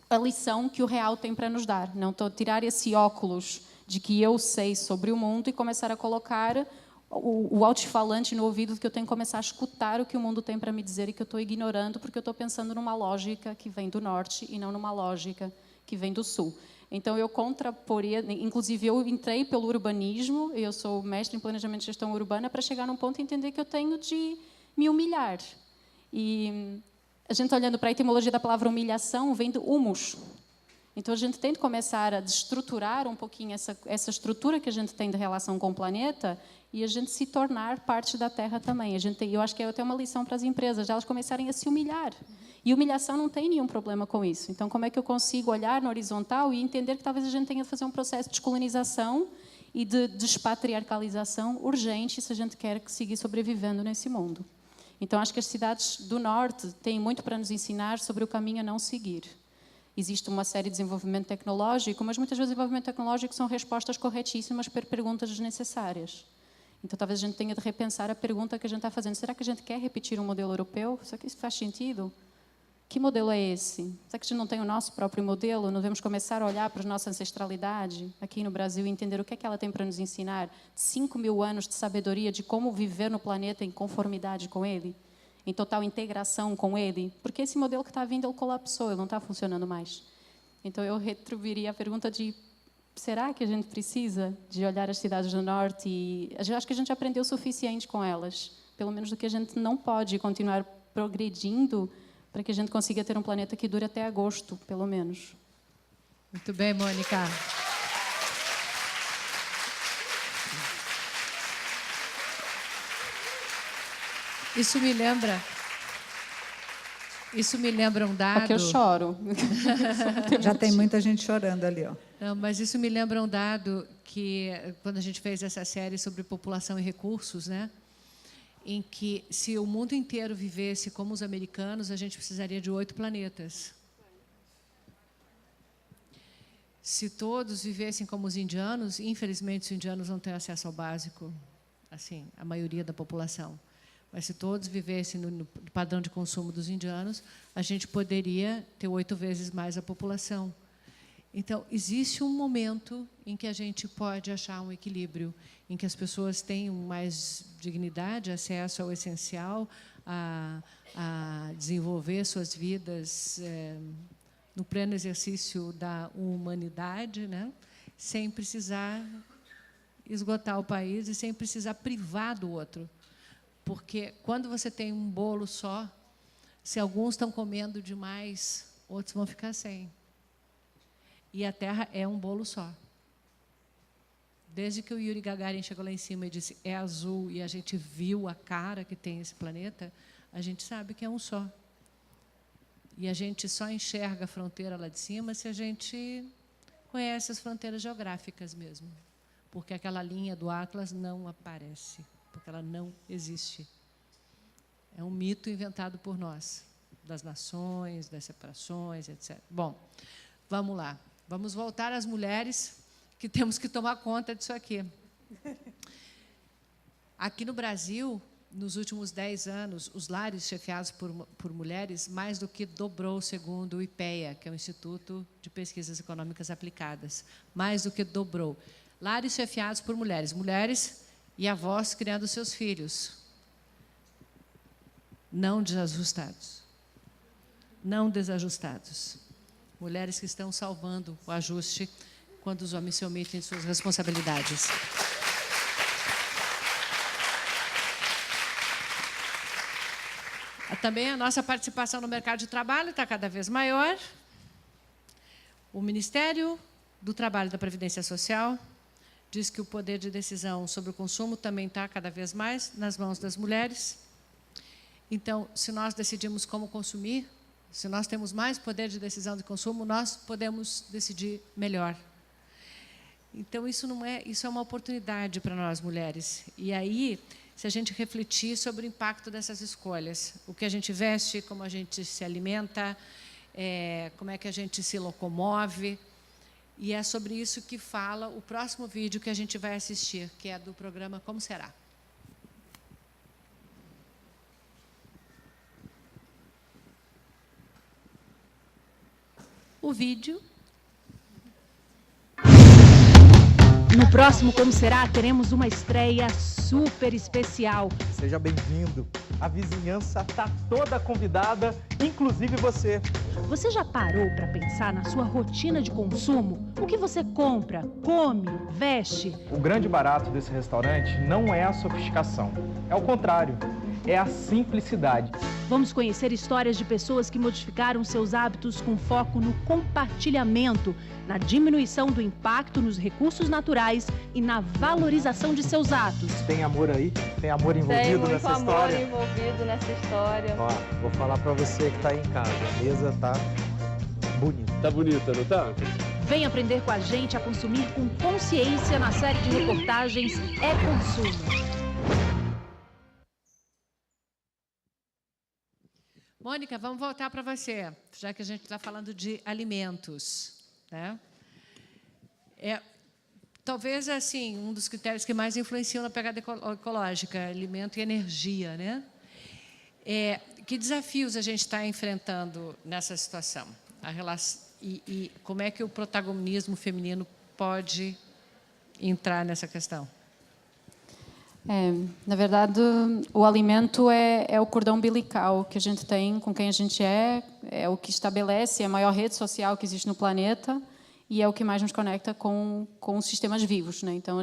a lição que o real tem para nos dar. Não tirar esse óculos de que eu sei sobre o mundo e começar a colocar o altifalante no ouvido, que eu tenho que começar a escutar o que o mundo tem para me dizer e que eu estou ignorando, porque eu estou pensando numa lógica que vem do norte e não numa lógica que vem do sul. Então, eu contraporia, inclusive, eu entrei pelo urbanismo, eu sou mestre em planejamento e gestão urbana, para chegar num ponto e entender que eu tenho de me humilhar. E a gente, olhando para a etimologia da palavra humilhação, vem do humus. Então, a gente tem de começar a destruturar um pouquinho essa estrutura que a gente tem de relação com o planeta e a gente se tornar parte da Terra também. Eu acho que é até uma lição para as empresas, elas começarem a se humilhar. E humilhação não tem nenhum problema com isso. Então, como é que eu consigo olhar no horizontal e entender que talvez a gente tenha de fazer um processo de descolonização e de despatriarcalização urgente se a gente quer seguir sobrevivendo nesse mundo. Então, acho que as cidades do Norte têm muito para nos ensinar sobre o caminho a não seguir. Existe uma série de desenvolvimento tecnológico, mas muitas vezes o desenvolvimento tecnológico são respostas corretíssimas para perguntas desnecessárias. Então, talvez a gente tenha de repensar a pergunta que a gente está fazendo. Será que a gente quer repetir um modelo europeu? Será que isso faz sentido? Que modelo é esse? Será que a gente não tem o nosso próprio modelo? Não devemos começar a olhar para a nossa ancestralidade aqui no Brasil e entender o que é que ela tem para nos ensinar? 5.000 anos de sabedoria de como viver no planeta em conformidade com ele? Em total integração com ele? Porque esse modelo que está vindo, ele colapsou, ele não está funcionando mais. Então, eu retribuiria a pergunta de será que a gente precisa de olhar as cidades do Norte? E eu acho que a gente aprendeu o suficiente com elas, pelo menos do que a gente não pode continuar progredindo para que a gente consiga ter um planeta que dure até agosto, pelo menos. Muito bem, Mônica. Isso me lembra um dado... Aqui eu choro. Já tem muita gente chorando ali, ó. Não, mas isso me lembra um dado que, quando a gente fez essa série sobre população e recursos, né, em que, se o mundo inteiro vivesse como os americanos, a gente precisaria de 8 planetas. Se todos vivessem como os indianos, infelizmente, os indianos não têm acesso ao básico, assim, a maioria da população. Mas, se todos vivessem no padrão de consumo dos indianos, a gente poderia ter 8 vezes mais a população. Então, existe um momento em que a gente pode achar um equilíbrio, em que as pessoas tenham mais dignidade, acesso ao essencial, a desenvolver suas vidas no pleno exercício da humanidade, né? Sem precisar esgotar o país e sem precisar privar do outro. Porque, quando você tem um bolo só, se alguns estão comendo demais, outros vão ficar sem. E a Terra é um bolo só. Desde que o Yuri Gagarin chegou lá em cima e disse é azul, e a gente viu a cara que tem esse planeta, a gente sabe que é um só. E a gente só enxerga a fronteira lá de cima se a gente conhece as fronteiras geográficas mesmo. Porque aquela linha do Atlas não aparece, porque ela não existe. É um mito inventado por nós, das nações, das separações, etc. Bom, vamos lá. Vamos voltar às mulheres, que temos que tomar conta disso aqui. Aqui no Brasil, nos últimos 10 anos, os lares chefiados por mulheres mais do que dobrou, segundo o IPEA, que é o Instituto de Pesquisas Econômicas Aplicadas. Mais do que dobrou. Lares chefiados por mulheres. Mulheres e avós criando seus filhos. Não desajustados. Não desajustados. Mulheres que estão salvando o ajuste quando os homens se omitem de suas responsabilidades. Também a nossa participação no mercado de trabalho está cada vez maior. O Ministério do Trabalho e da Previdência Social diz que o poder de decisão sobre o consumo também está cada vez mais nas mãos das mulheres. Então, se nós decidimos como consumir, se nós temos mais poder de decisão de consumo, nós podemos decidir melhor. Então, isso é uma oportunidade para nós, mulheres. E aí, se a gente refletir sobre o impacto dessas escolhas, o que a gente veste, como a gente se alimenta, como é que a gente se locomove, e é sobre isso que fala o próximo vídeo que a gente vai assistir, que é do programa Como Será? O vídeo. No próximo Como Será, teremos uma estreia super especial. Seja bem-vindo. A vizinhança está toda convidada, inclusive você. Você já parou para pensar na sua rotina de consumo? O que você compra, come, veste? O grande barato desse restaurante não é a sofisticação. É o contrário, é a simplicidade. Vamos conhecer histórias de pessoas que modificaram seus hábitos com foco no compartilhamento, na diminuição do impacto nos recursos naturais morais e na valorização de seus atos. Tem amor aí? Tem amor envolvido nessa história? Tem muito amor envolvido nessa história. Ó, vou falar pra você que tá aí em casa. A mesa tá bonita. Tá bonita, não tá? Vem aprender com a gente a consumir com consciência na série de reportagens É Consumo. Mônica, vamos voltar para você, já que a gente está falando de alimentos, né? Talvez, assim, um dos critérios que mais influenciam na pegada ecológica, alimento e energia, né? Que desafios a gente está enfrentando nessa situação? E como é que o protagonismo feminino pode entrar nessa questão? Na verdade, o alimento é o cordão umbilical que a gente tem com quem a gente é o que estabelece a maior rede social que existe no planeta e é o que mais nos conecta com os sistemas vivos, né? Então,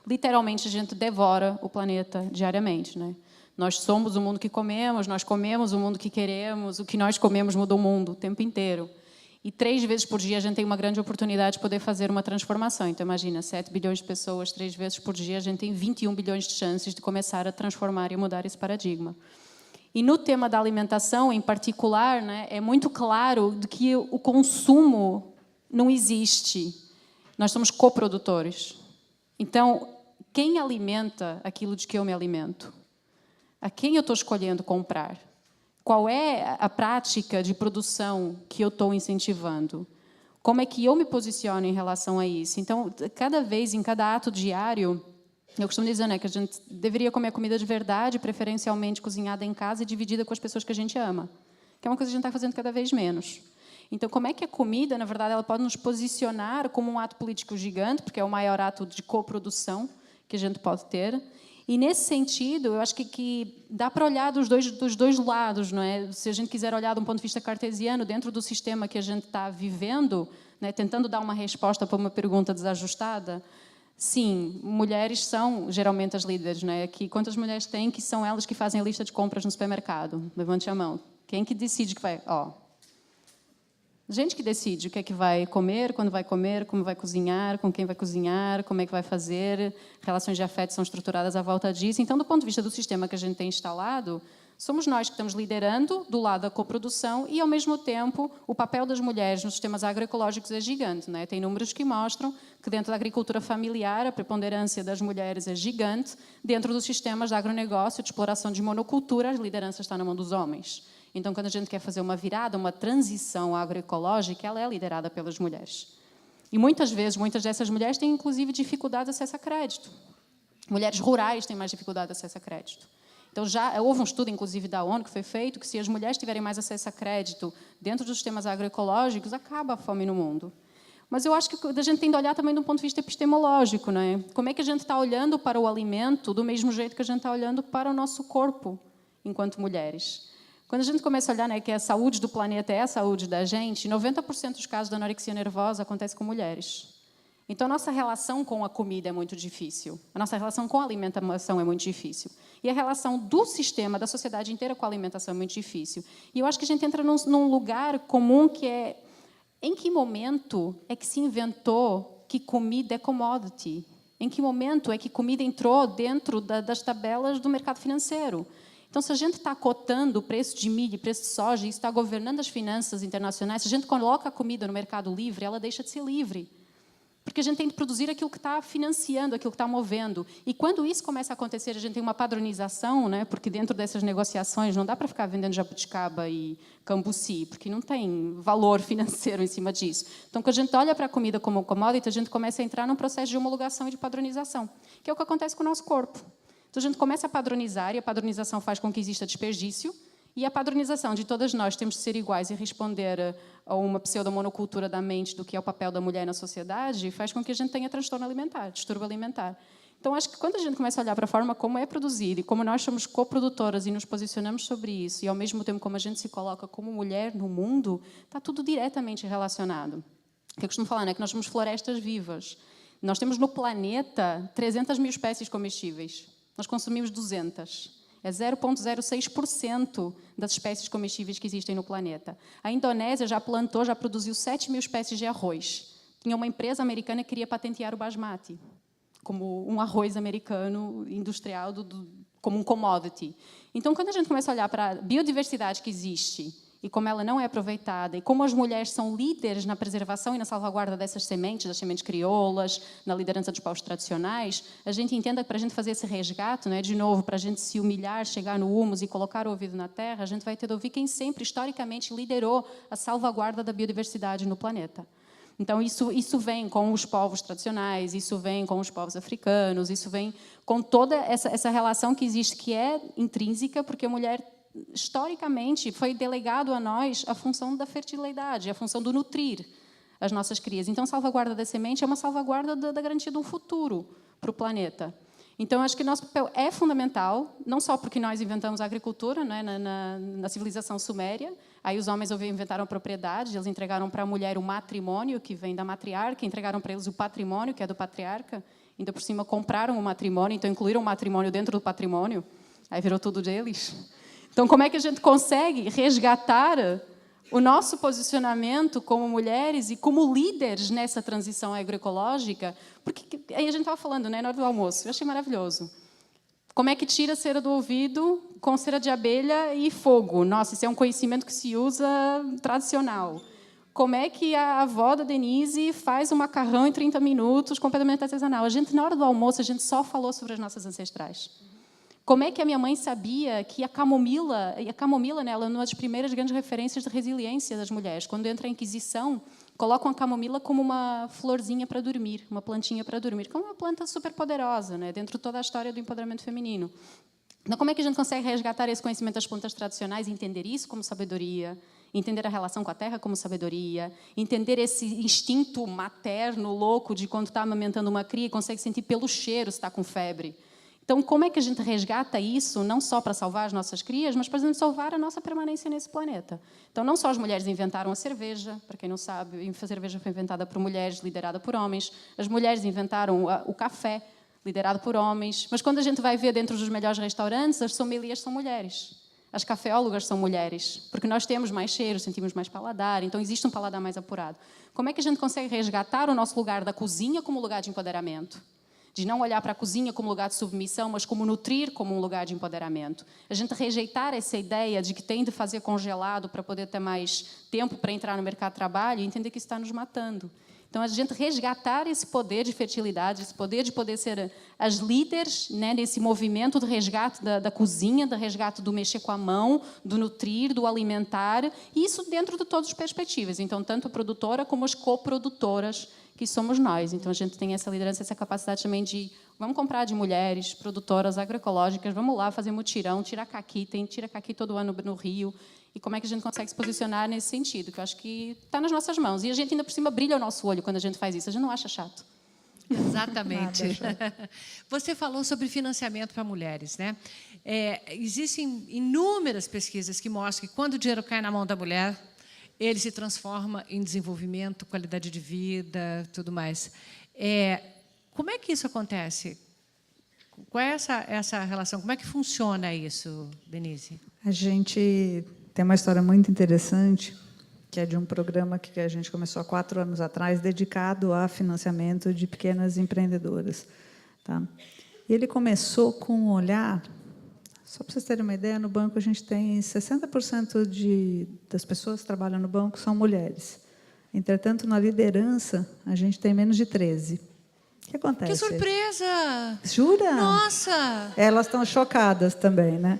literalmente, a gente devora o planeta diariamente, né? Nós somos o mundo que comemos, nós comemos o mundo que queremos, o que nós comemos muda o mundo o tempo inteiro. E 3 vezes por dia a gente tem uma grande oportunidade de poder fazer uma transformação. Então, imagina, 7 bilhões de pessoas, 3 vezes por dia, a gente tem 21 bilhões de chances de começar a transformar e mudar esse paradigma. E no tema da alimentação, em particular, né, é muito claro de que o consumo não existe. Nós somos coprodutores. Então, quem alimenta aquilo de que eu me alimento? A quem eu estou escolhendo comprar? Qual é a prática de produção que eu estou incentivando? Como é que eu me posiciono em relação a isso? Então, cada vez, em cada ato diário, eu costumo dizer, né, que a gente deveria comer comida de verdade, preferencialmente cozinhada em casa e dividida com as pessoas que a gente ama, que é uma coisa que a gente está fazendo cada vez menos. Então, como é que a comida, na verdade, ela pode nos posicionar como um ato político gigante, porque é o maior ato de coprodução que a gente pode ter. E, nesse sentido, eu acho que dá para olhar dos dois lados, não é? Se a gente quiser olhar de um ponto de vista cartesiano, dentro do sistema que a gente está vivendo, né, tentando dar uma resposta para uma pergunta desajustada, sim, mulheres são geralmente as líderes, não é? Aqui, quantas mulheres têm que são elas que fazem a lista de compras no supermercado? Levante a mão. Quem que decide que vai... Gente que decide o que é que vai comer, quando vai comer, como vai cozinhar, com quem vai cozinhar, como é que vai fazer. Relações de afeto são estruturadas à volta disso. Então, do ponto de vista do sistema que a gente tem instalado, somos nós que estamos liderando do lado da coprodução e, ao mesmo tempo, o papel das mulheres nos sistemas agroecológicos é gigante, não é? Tem números que mostram que, dentro da agricultura familiar, a preponderância das mulheres é gigante. Dentro dos sistemas de agronegócio, de exploração de monocultura, a liderança está na mão dos homens. Então, quando a gente quer fazer uma virada, uma transição agroecológica, ela é liderada pelas mulheres. E, muitas vezes, muitas dessas mulheres têm, inclusive, dificuldade de acesso a crédito. Mulheres rurais têm mais dificuldade de acesso a crédito. Então, já houve um estudo, inclusive, da ONU, que foi feito, que se as mulheres tiverem mais acesso a crédito dentro dos sistemas agroecológicos, acaba a fome no mundo. Mas eu acho que a gente tem de olhar também de um ponto de vista epistemológico, não é? Como é que a gente está olhando para o alimento do mesmo jeito que a gente está olhando para o nosso corpo, enquanto mulheres? Quando a gente começa a olhar, né, que a saúde do planeta é a saúde da gente, 90% dos casos de anorexia nervosa acontece com mulheres. Então, a nossa relação com a comida é muito difícil. A nossa relação com a alimentação é muito difícil. E a relação do sistema, da sociedade inteira com a alimentação é muito difícil. E eu acho que a gente entra num lugar comum que é... Em que momento é que se inventou que comida é commodity? Em que momento é que comida entrou dentro das tabelas do mercado financeiro? Então, se a gente está cotando o preço de milho e preço de soja e isso está governando as finanças internacionais, se a gente coloca a comida no mercado livre, ela deixa de ser livre. Porque a gente tem de produzir aquilo que está financiando, aquilo que está movendo. E quando isso começa a acontecer, a gente tem uma padronização, né? Porque dentro dessas negociações não dá para ficar vendendo jabuticaba e cambuci, porque não tem valor financeiro em cima disso. Então, quando a gente olha para a comida como commodity, a gente começa a entrar num processo de homologação e de padronização, que é o que acontece com o nosso corpo. Então, a gente começa a padronizar, e a padronização faz com que exista desperdício, e a padronização de todas nós temos de ser iguais e responder a uma pseudomonocultura da mente do que é o papel da mulher na sociedade, faz com que a gente tenha transtorno alimentar, distúrbio alimentar. Então, acho que quando a gente começa a olhar para a forma como é produzido e como nós somos coprodutoras e nos posicionamos sobre isso, e, ao mesmo tempo, como a gente se coloca como mulher no mundo, está tudo diretamente relacionado. O que eu costumo falar, né, que nós somos florestas vivas. Nós temos no planeta 300 mil espécies comestíveis. Nós consumimos 200. É 0,06% das espécies comestíveis que existem no planeta. A Indonésia já plantou, já produziu 7 mil espécies de arroz. tinha uma empresa americana que queria patentear o basmati como um arroz americano industrial, como um commodity. Então, quando a gente começa a olhar para a biodiversidade que existe e como ela não é aproveitada, e como as mulheres são líderes na preservação e na salvaguarda dessas sementes, das sementes crioulas, na liderança dos povos tradicionais, a gente entenda que para a gente fazer esse resgate, não é, de novo, para a gente se humilhar, chegar no humus e colocar o ouvido na terra, a gente vai ter de ouvir quem sempre, historicamente, liderou a salvaguarda da biodiversidade no planeta. Então, isso vem com os povos tradicionais, isso vem com os povos africanos, isso vem com toda essa relação que existe, que é intrínseca, porque a mulher, historicamente, foi delegado a nós a função da fertilidade, a função do nutrir as nossas crias. Então, a salvaguarda da semente é uma salvaguarda da garantia de um futuro para o planeta. Então, acho que nosso papel é fundamental, não só porque nós inventamos a agricultura, não é, na civilização suméria. Aí os homens inventaram a propriedade, eles entregaram para a mulher o matrimônio, que vem da matriarca, entregaram para eles o patrimônio, que é do patriarca. Ainda por cima compraram o matrimônio, então incluíram o matrimônio dentro do patrimônio. Aí virou tudo deles. Então, como é que a gente consegue resgatar o nosso posicionamento como mulheres e como líderes nessa transição agroecológica? Porque aí a gente estava falando, né, na hora do almoço, eu achei maravilhoso. Como é que tira a cera do ouvido com cera de abelha e fogo? Nossa, isso é um conhecimento que se usa tradicional. Como é que a avó da Denise faz um macarrão em 30 minutos completamente artesanal? A gente, na hora do almoço, a gente só falou sobre as nossas ancestrais. Como é que a minha mãe sabia que a camomila, né, ela é uma das primeiras grandes referências de resiliência das mulheres. Quando entra a Inquisição, colocam a camomila como uma florzinha para dormir, uma plantinha para dormir, que é uma planta super poderosa, né, dentro de toda a história do empoderamento feminino. Então, como é que a gente consegue resgatar esse conhecimento das plantas tradicionais e entender isso como sabedoria, entender a relação com a terra como sabedoria, entender esse instinto materno louco de quando está amamentando uma cria e consegue sentir pelo cheiro se está com febre? Então, como é que a gente resgata isso, não só para salvar as nossas crias, mas para salvar a nossa permanência nesse planeta? Então, não só as mulheres inventaram a cerveja, para quem não sabe, a cerveja foi inventada por mulheres, liderada por homens. As mulheres inventaram o café, liderado por homens. Mas, quando a gente vai ver dentro dos melhores restaurantes, as sommeliers são mulheres. As cafeólogas são mulheres, porque nós temos mais cheiro, sentimos mais paladar, então existe um paladar mais apurado. Como é que a gente consegue resgatar o nosso lugar da cozinha como lugar de empoderamento? De não olhar para a cozinha como lugar de submissão, mas como nutrir como um lugar de empoderamento. A gente rejeitar essa ideia de que tem de fazer congelado para poder ter mais tempo para entrar no mercado de trabalho e entender que isso está nos matando. Então, a gente resgatar esse poder de fertilidade, esse poder de poder ser as líderes, né, nesse movimento do resgate da cozinha, do resgate do mexer com a mão, do nutrir, do alimentar, e isso dentro de todas as perspectivas. Então, tanto a produtora como as coprodutoras, que somos nós. Então, a gente tem essa liderança, essa capacidade também de vamos comprar de mulheres, produtoras agroecológicas, vamos lá fazer mutirão, tira caqui, tira caqui todo ano no Rio. E como é que a gente consegue se posicionar nesse sentido? Que eu acho que está nas nossas mãos. E a gente, ainda por cima, brilha o nosso olho quando a gente faz isso. A gente não acha chato. Exatamente. Você falou sobre financiamento para mulheres, né? Existem inúmeras pesquisas que mostram que, quando o dinheiro cai na mão da mulher, ele se transforma em desenvolvimento, qualidade de vida, tudo mais. Como é que isso acontece? Qual é essa relação? Como é que funciona isso, Denise? A gente tem uma história muito interessante, que é de um programa que a gente começou há 4 anos atrás, dedicado a financiamento de pequenas empreendedoras. Tá? E ele começou com um olhar... Só para vocês terem uma ideia, no banco a gente tem 60% das pessoas que trabalham no banco são mulheres. Entretanto, na liderança, a gente tem menos de 13%. O que acontece? Que surpresa! Jura? Nossa! Elas estão chocadas também, né?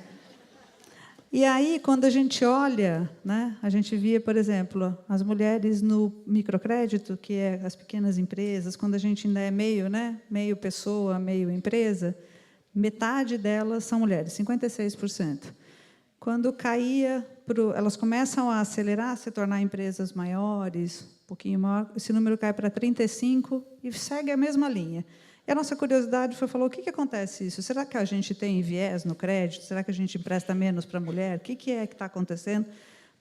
E aí, quando a gente olha, né, a gente via, por exemplo, as mulheres no microcrédito, que é as pequenas empresas, quando a gente ainda é meio, né, meio pessoa, meio empresa, metade delas são mulheres, 56%. Quando caía, elas começam a acelerar, se tornar empresas maiores, um pouquinho maior, esse número cai para 35% e segue a mesma linha. E a nossa curiosidade foi falar, o que acontece isso? Será que a gente tem viés no crédito? Será que a gente empresta menos para a mulher? O que é que está acontecendo?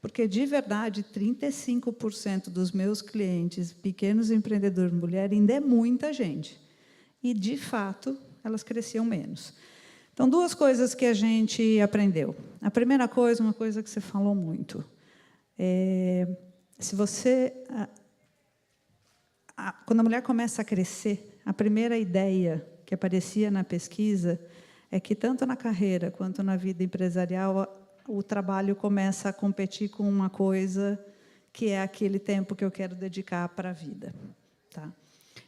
Porque, de verdade, 35% dos meus clientes, pequenos empreendedores mulher, ainda é muita gente. E, de fato, elas cresciam menos. Então, 2 coisas que a gente aprendeu. A primeira coisa, uma coisa que você falou muito. Se você... quando a mulher começa a crescer, a primeira ideia que aparecia na pesquisa é que, tanto na carreira quanto na vida empresarial, o trabalho começa a competir com uma coisa que é aquele tempo que eu quero dedicar para a vida. Tá?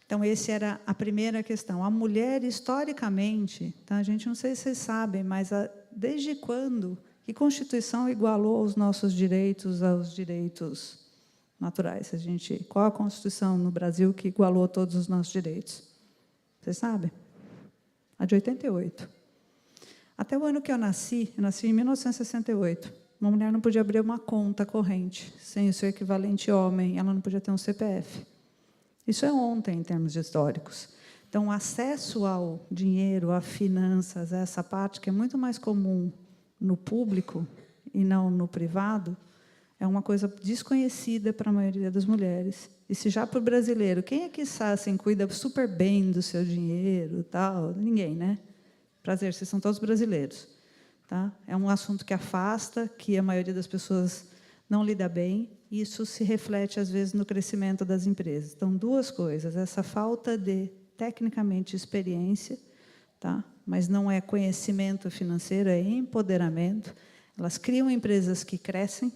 Então, essa era a primeira questão. A mulher, historicamente, tá? A gente, não sei se vocês sabem, mas desde quando que a Constituição igualou os nossos direitos aos direitos naturais? Qual a Constituição no Brasil que igualou todos os nossos direitos? Vocês sabem? A de 88. Até o ano que eu nasci em 1968, uma mulher não podia abrir uma conta corrente sem o seu equivalente homem, ela não podia ter um CPF. Isso é ontem, em termos históricos. Então, o acesso ao dinheiro, a finanças, a essa parte que é muito mais comum no público e não no privado, é uma coisa desconhecida para a maioria das mulheres. E se já para o brasileiro, quem é que assim, cuida super bem do seu dinheiro, tal? Ninguém, né? Prazer, vocês são todos brasileiros. Tá? É um assunto que afasta, que a maioria das pessoas não lida bem, e isso se reflete, às vezes, no crescimento das empresas. Então, duas coisas. Essa falta de, tecnicamente, experiência, tá? Mas não é conhecimento financeiro, é empoderamento. Elas criam empresas que crescem,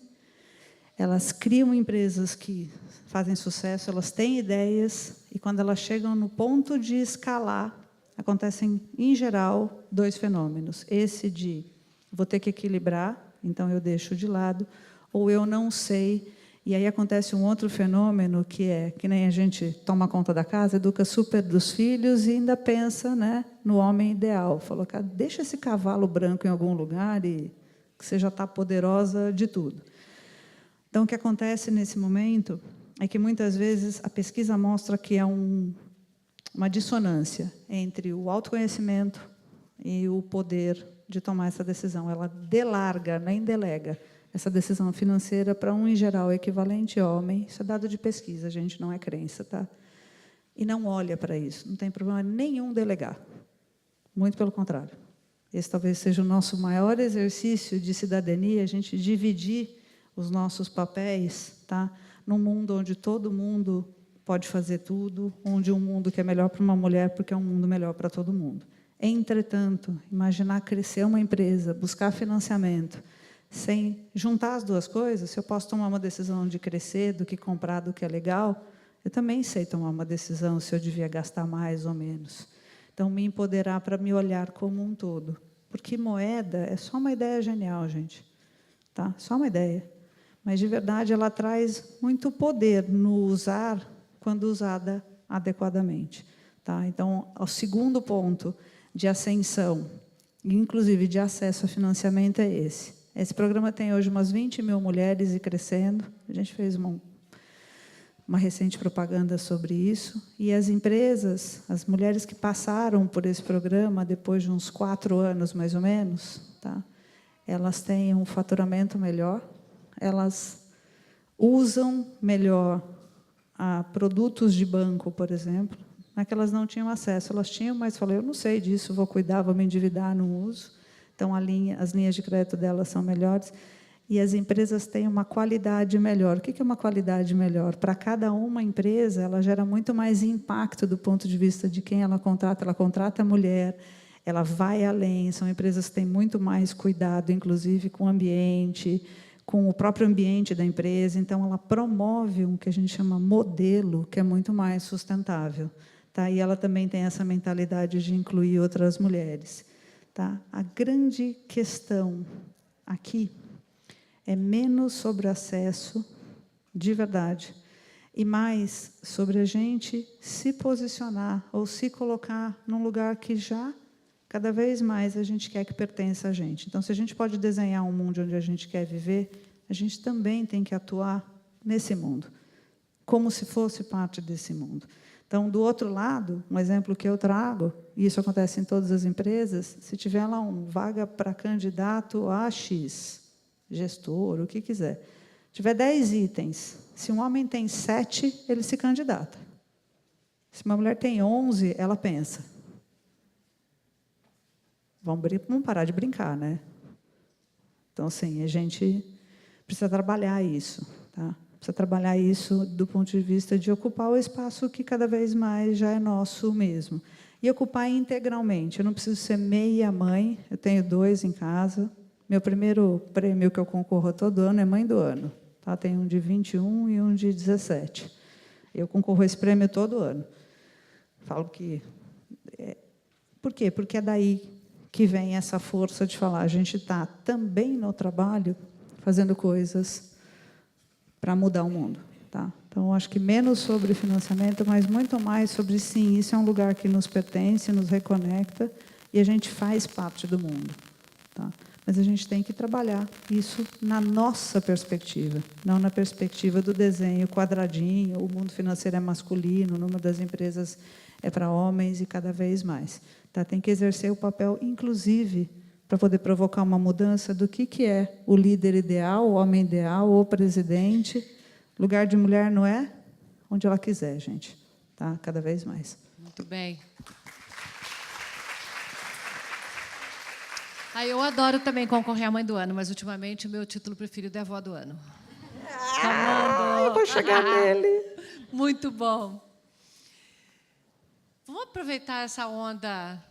elas criam empresas que fazem sucesso, elas têm ideias, e, quando elas chegam no ponto de escalar, acontecem, em geral, dois fenômenos. Esse de vou ter que equilibrar, então eu deixo de lado, ou eu não sei, e aí acontece um outro fenômeno, que é que nem a gente toma conta da casa, educa super dos filhos e ainda pensa, né, no homem ideal. Falou, cara, deixa esse cavalo branco em algum lugar e que você já está poderosa de tudo. Então, o que acontece nesse momento é que, muitas vezes, a pesquisa mostra que é uma dissonância entre o autoconhecimento e o poder de tomar essa decisão. Ela delarga, nem delega, essa decisão financeira para em geral, equivalente homem. Isso é dado de pesquisa, gente, não é crença. Tá? E não olha para isso. Não tem problema nenhum delegar. Muito pelo contrário. Esse talvez seja o nosso maior exercício de cidadania, a gente dividir os nossos papéis, tá? Num mundo onde todo mundo pode fazer tudo, onde um mundo que é melhor para uma mulher, porque é um mundo melhor para todo mundo. Entretanto, imaginar crescer uma empresa, buscar financiamento, sem juntar as duas coisas, se eu posso tomar uma decisão de crescer, do que comprar, do que é legal, eu também sei tomar uma decisão se eu devia gastar mais ou menos. Então, me empoderar para me olhar como um todo. Porque moeda é só uma ideia genial, gente. Tá? Só uma ideia. Mas, de verdade, ela traz muito poder no usar, quando usada adequadamente. Tá? Então, o segundo ponto de ascensão, inclusive de acesso a financiamento, é esse. Esse programa tem hoje umas 20 mil mulheres e crescendo. A gente fez uma recente propaganda sobre isso. E as empresas, as mulheres que passaram por esse programa, depois de uns 4 anos, mais ou menos, tá? Elas têm um faturamento melhor, elas usam melhor produtos de banco, por exemplo, que elas não tinham acesso. Elas tinham, mas falei, eu não sei disso, vou cuidar, vou me endividar, não uso. Então, as linhas de crédito delas são melhores. E as empresas têm uma qualidade melhor. O que é uma qualidade melhor? Para cada uma empresa, ela gera muito mais impacto do ponto de vista de quem ela contrata a mulher, ela vai além, são empresas que têm muito mais cuidado, inclusive com o ambiente, com o próprio ambiente da empresa. Então, ela promove um que a gente chama modelo, que é muito mais sustentável. Tá? E ela também tem essa mentalidade de incluir outras mulheres. Tá? A grande questão aqui é menos sobre acesso, de verdade, e mais sobre a gente se posicionar ou se colocar num lugar que já, cada vez mais, a gente quer que pertença a gente. Então, se a gente pode desenhar um mundo onde a gente quer viver, a gente também tem que atuar nesse mundo, como se fosse parte desse mundo. Então, do outro lado, um exemplo que eu trago, e isso acontece em todas as empresas, se tiver lá vaga para candidato a X, gestor, o que quiser, tiver 10 itens, se um homem tem 7, ele se candidata. Se uma mulher tem 11, ela pensa. Vamos parar de brincar, né? Então, assim, a gente precisa trabalhar isso. Tá? Precisa trabalhar isso do ponto de vista de ocupar o espaço que cada vez mais já é nosso mesmo. E ocupar integralmente. Eu não preciso ser meia mãe, eu tenho 2 em casa. Meu primeiro prêmio que eu concorro todo ano é Mãe do Ano. Tá? Tem um de 21 e um de 17. Eu concorro a esse prêmio todo ano. Falo que... Por quê? Porque é daí que vem essa força de falar, a gente está também no trabalho fazendo coisas para mudar o mundo. Tá? Então, acho que menos sobre financiamento, mas muito mais sobre, sim, isso é um lugar que nos pertence, nos reconecta, e a gente faz parte do mundo. Tá? Mas a gente tem que trabalhar isso na nossa perspectiva, não na perspectiva do desenho quadradinho, o mundo financeiro é masculino, numa das empresas é para homens e cada vez mais. Tá? Tem que exercer o papel, inclusive, para poder provocar uma mudança do que é o líder ideal, o homem ideal, o presidente. Lugar de mulher não é onde ela quiser, gente. Tá? Cada vez mais. Muito bem. Eu adoro também concorrer à Mãe do Ano, mas, ultimamente, o meu título preferido é Avó do Ano. Eu vou chegar nele. Muito bom. Vamos aproveitar essa onda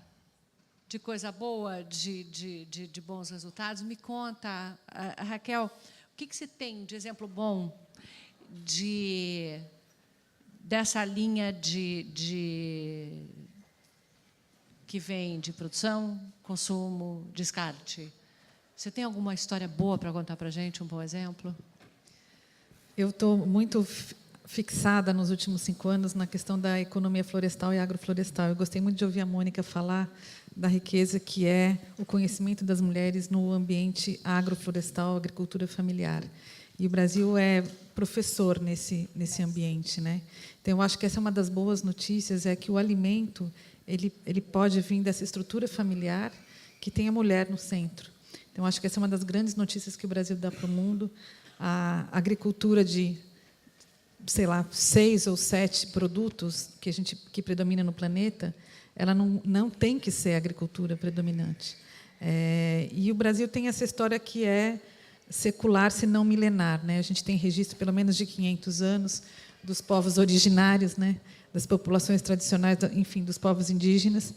de coisa boa, de bons resultados. Me conta, Raquel, o que você tem de exemplo bom dessa linha que vem de produção, consumo, descarte? Você tem alguma história boa para contar para a gente, um bom exemplo? Eu estou muito fixada nos últimos 5 anos na questão da economia florestal e agroflorestal. Eu gostei muito de ouvir a Mônica falar da riqueza que é o conhecimento das mulheres no ambiente agroflorestal, agricultura familiar. E o Brasil é professor nesse ambiente, né? Então, eu acho que essa é uma das boas notícias, é que o alimento ele pode vir dessa estrutura familiar que tem a mulher no centro. Então, acho que essa é uma das grandes notícias que o Brasil dá para o mundo. A agricultura de, sei lá, 6 ou 7 produtos que predomina no planeta, ela não tem que ser a agricultura predominante. E o Brasil tem essa história que é secular, se não milenar, né? A gente tem registro, pelo menos, de 500 anos dos povos originários, né? Das populações tradicionais, enfim, dos povos indígenas.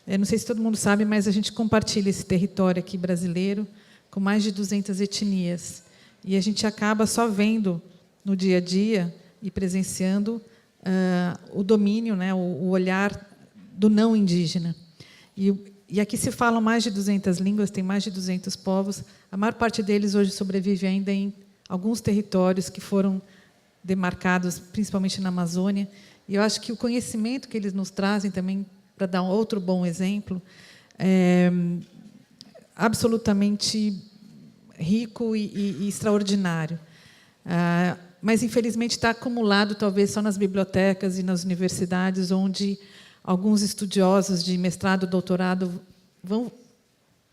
Não sei se todo mundo sabe, mas a gente compartilha esse território aqui brasileiro com mais de 200 etnias. E a gente acaba só vendo no dia a dia e presenciando o domínio, né? O olhar do não indígena. E aqui se falam mais de 200 línguas, tem mais de 200 povos. A maior parte deles hoje sobrevive ainda em alguns territórios que foram demarcados, principalmente na Amazônia. E eu acho que o conhecimento que eles nos trazem também, para dar um outro bom exemplo, é absolutamente rico e extraordinário. Mas, infelizmente, está acumulado, talvez, só nas bibliotecas e nas universidades, onde alguns estudiosos de mestrado, doutorado, vão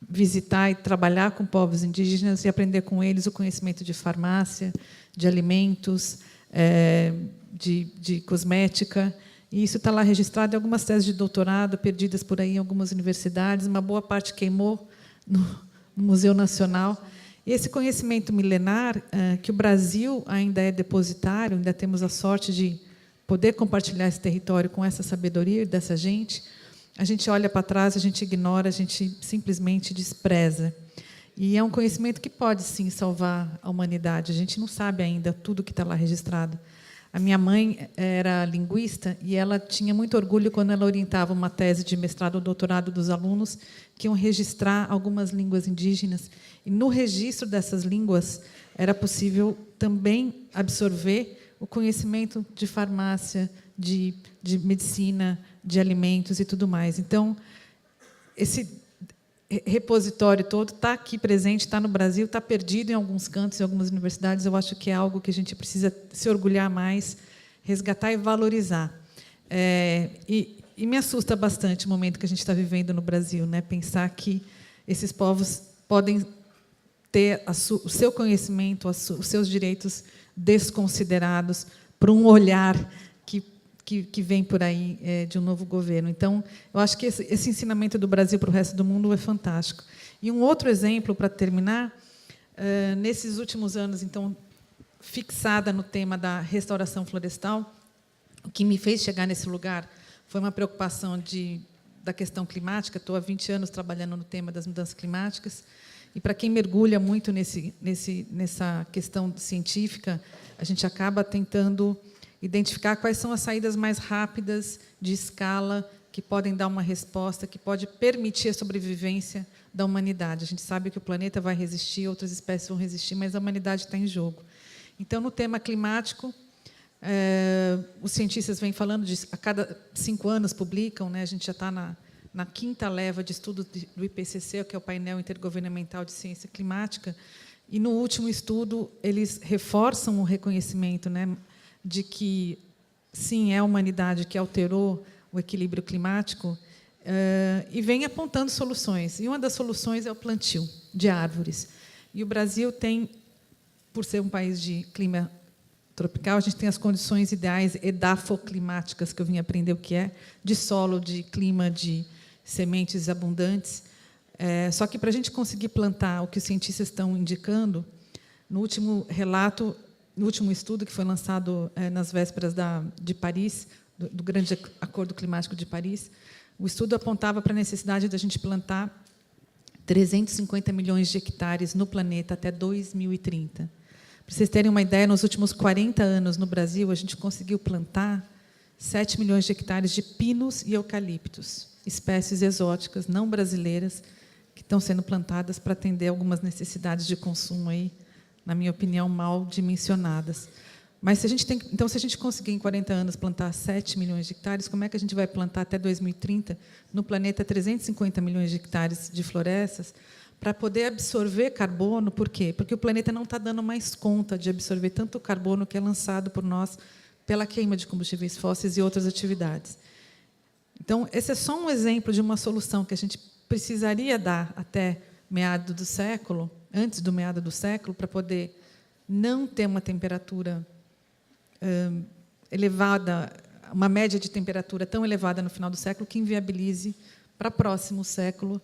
visitar e trabalhar com povos indígenas e aprender com eles o conhecimento de farmácia, de alimentos, de cosmética. E isso está lá registrado em algumas teses de doutorado, perdidas por aí em algumas universidades. Uma boa parte queimou no Museu Nacional. E esse conhecimento milenar, que o Brasil ainda é depositário, ainda temos a sorte de poder compartilhar esse território com essa sabedoria dessa gente, a gente olha para trás, a gente ignora, a gente simplesmente despreza. E é um conhecimento que pode, sim, salvar a humanidade. A gente não sabe ainda tudo que está lá registrado. A minha mãe era linguista e ela tinha muito orgulho quando ela orientava uma tese de mestrado ou doutorado dos alunos que iam registrar algumas línguas indígenas. E, no registro dessas línguas, era possível também absorver o conhecimento de farmácia, de medicina, de alimentos e tudo mais. Então, esse repositório todo está aqui presente, está no Brasil, está perdido em alguns cantos, em algumas universidades. Eu acho que é algo que a gente precisa se orgulhar mais, resgatar e valorizar. E me assusta bastante o momento que a gente está vivendo no Brasil, né? Pensar que esses povos podem ter o seu conhecimento, os seus direitos desconsiderados por um olhar que vem por aí de um novo governo. Então, eu acho que esse ensinamento do Brasil para o resto do mundo é fantástico. E um outro exemplo, para terminar, nesses últimos anos, então, fixada no tema da restauração florestal. O que me fez chegar nesse lugar foi uma preocupação da questão climática. Estou há 20 anos trabalhando no tema das mudanças climáticas. E, para quem mergulha muito nessa questão científica, a gente acaba tentando identificar quais são as saídas mais rápidas, de escala, que podem dar uma resposta, que pode permitir a sobrevivência da humanidade. A gente sabe que o planeta vai resistir, outras espécies vão resistir, mas a humanidade está em jogo. Então, no tema climático, os cientistas vêm falando disso, a cada 5 anos publicam, né, a gente já está na 5ª leva de estudo do IPCC, que é o Painel Intergovernamental de Ciência Climática, e, no último estudo, eles reforçam o reconhecimento, né, de que, sim, é a humanidade que alterou o equilíbrio climático, e vem apontando soluções. E uma das soluções é o plantio de árvores. E o Brasil tem, por ser um país de clima tropical, a gente tem as condições ideais edafoclimáticas, que eu vim aprender o que é, de solo, de clima, de sementes abundantes. Só que, para a gente conseguir plantar o que os cientistas estão indicando, no último relato, no último estudo que foi lançado nas vésperas de Paris, do Grande Acordo Climático de Paris, o estudo apontava para a necessidade de a gente plantar 350 milhões de hectares no planeta até 2030. Para vocês terem uma ideia, nos últimos 40 anos, no Brasil, a gente conseguiu plantar 7 milhões de hectares de pinos e eucaliptos, espécies exóticas, não brasileiras, que estão sendo plantadas para atender algumas necessidades de consumo, aí, na minha opinião, mal dimensionadas. Mas, se a gente conseguir, em 40 anos, plantar 7 milhões de hectares, como é que a gente vai plantar até 2030, no planeta, 350 milhões de hectares de florestas, para poder absorver carbono? Por quê? Porque o planeta não está dando mais conta de absorver tanto o carbono que é lançado por nós pela queima de combustíveis fósseis e outras atividades. Então, esse é só um exemplo de uma solução que a gente precisaria dar até meado do século, antes do meado do século, para poder não ter uma temperatura elevada, uma média de temperatura tão elevada no final do século, que inviabilize, para próximo século,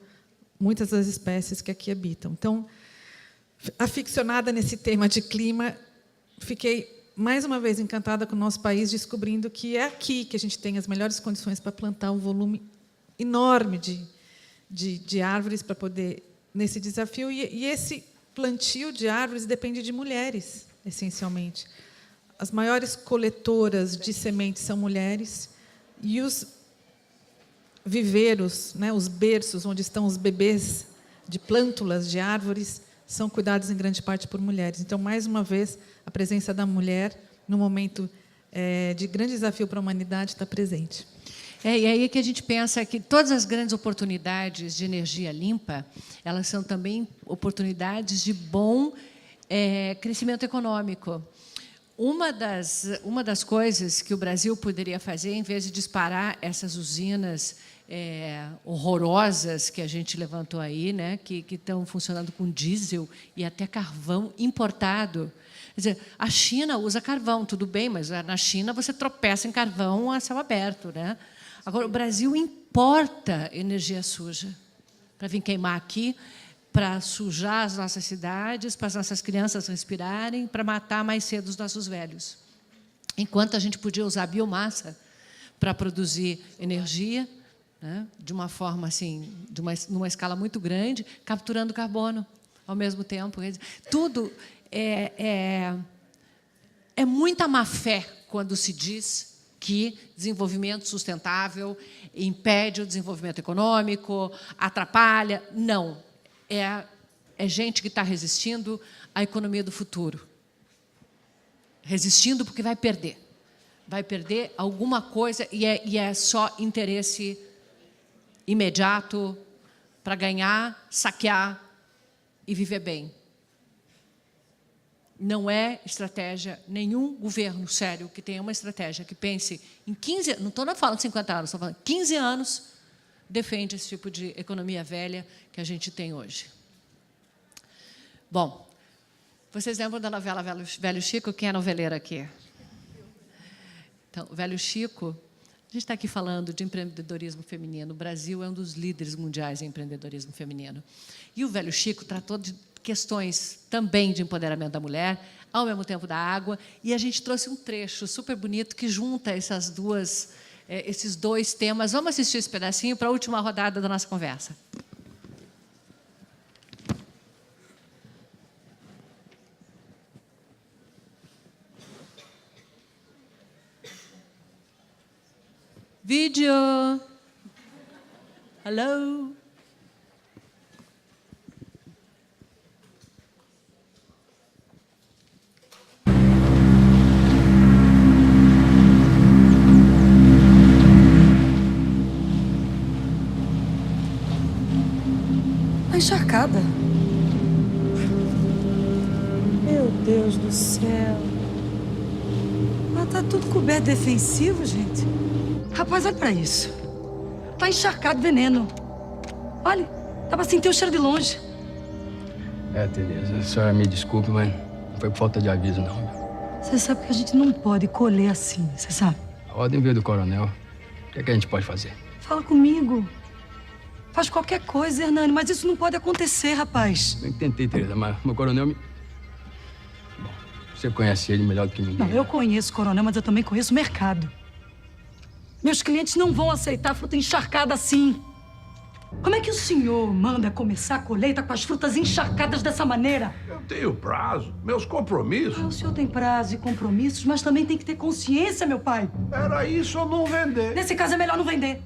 muitas das espécies que aqui habitam. Então, aficionada nesse tema de clima, fiquei, mais uma vez, encantada com o nosso país, descobrindo que é aqui que a gente tem as melhores condições para plantar um volume enorme de árvores para poder, nesse desafio. E esse plantio de árvores depende de mulheres, essencialmente. As maiores coletoras de sementes são mulheres, e os viveiros, né, os berços onde estão os bebês de plântulas de árvores, são cuidados em grande parte por mulheres. Então, mais uma vez, a presença da mulher, no momento de grande desafio para a humanidade, está presente. E aí é que a gente pensa que todas as grandes oportunidades de energia limpa, elas são também oportunidades de bom crescimento econômico. Uma das coisas que o Brasil poderia fazer, em vez de disparar essas usinas horrorosas que a gente levantou aí, né, que estão funcionando com diesel e até carvão importado. Quer dizer, a China usa carvão, tudo bem, mas na China você tropeça em carvão a céu aberto, né? Agora, o Brasil importa energia suja para vir queimar aqui, para sujar as nossas cidades, para as nossas crianças respirarem, para matar mais cedo os nossos velhos. Enquanto a gente podia usar biomassa para produzir energia, né, de uma forma assim, numa escala muito grande, capturando carbono ao mesmo tempo. Tudo é muita má-fé quando se diz que desenvolvimento sustentável impede o desenvolvimento econômico, atrapalha. Não. É gente que está resistindo à economia do futuro. Resistindo porque vai perder. Vai perder alguma coisa e é só interesse imediato para ganhar, saquear e viver bem. Não é estratégia, nenhum governo sério que tenha uma estratégia que pense em 15 anos, não estou falando 50 anos, estou falando 15 anos, defende esse tipo de economia velha que a gente tem hoje. Bom, vocês lembram da novela Velho Chico? Quem é noveleiro aqui? Então, Velho Chico, a gente está aqui falando de empreendedorismo feminino. O Brasil é um dos líderes mundiais em empreendedorismo feminino. E o Velho Chico tratou de questões também de empoderamento da mulher, ao mesmo tempo da água, e a gente trouxe um trecho super bonito que junta esses dois temas. Vamos assistir esse pedacinho para a última rodada da nossa conversa. Vídeo. Hello. Tá encharcada. Meu Deus do céu. Ela tá tudo coberto defensivo, gente. Rapaz, olha pra isso. Tá encharcado, veneno. Olha, dá pra sentir o cheiro de longe. Tereza, a senhora me desculpe, mas não foi por falta de aviso, não. Você sabe que a gente não pode colher assim, você sabe? A ordem veio do coronel. O que é que a gente pode fazer? Fala comigo. Faz qualquer coisa, Hernani, mas isso não pode acontecer, rapaz. Eu tentei, Tereza, mas o coronel me... Bom, você conhece ele melhor do que ninguém. Não, eu conheço o coronel, mas eu também conheço o mercado. Meus clientes não vão aceitar fruta encharcada assim. Como é que o senhor manda começar a colheita com as frutas encharcadas dessa maneira? Eu tenho prazo, meus compromissos. O senhor tem prazo e compromissos, mas também tem que ter consciência, meu pai. Era isso ou não vender. Nesse caso é melhor não vender.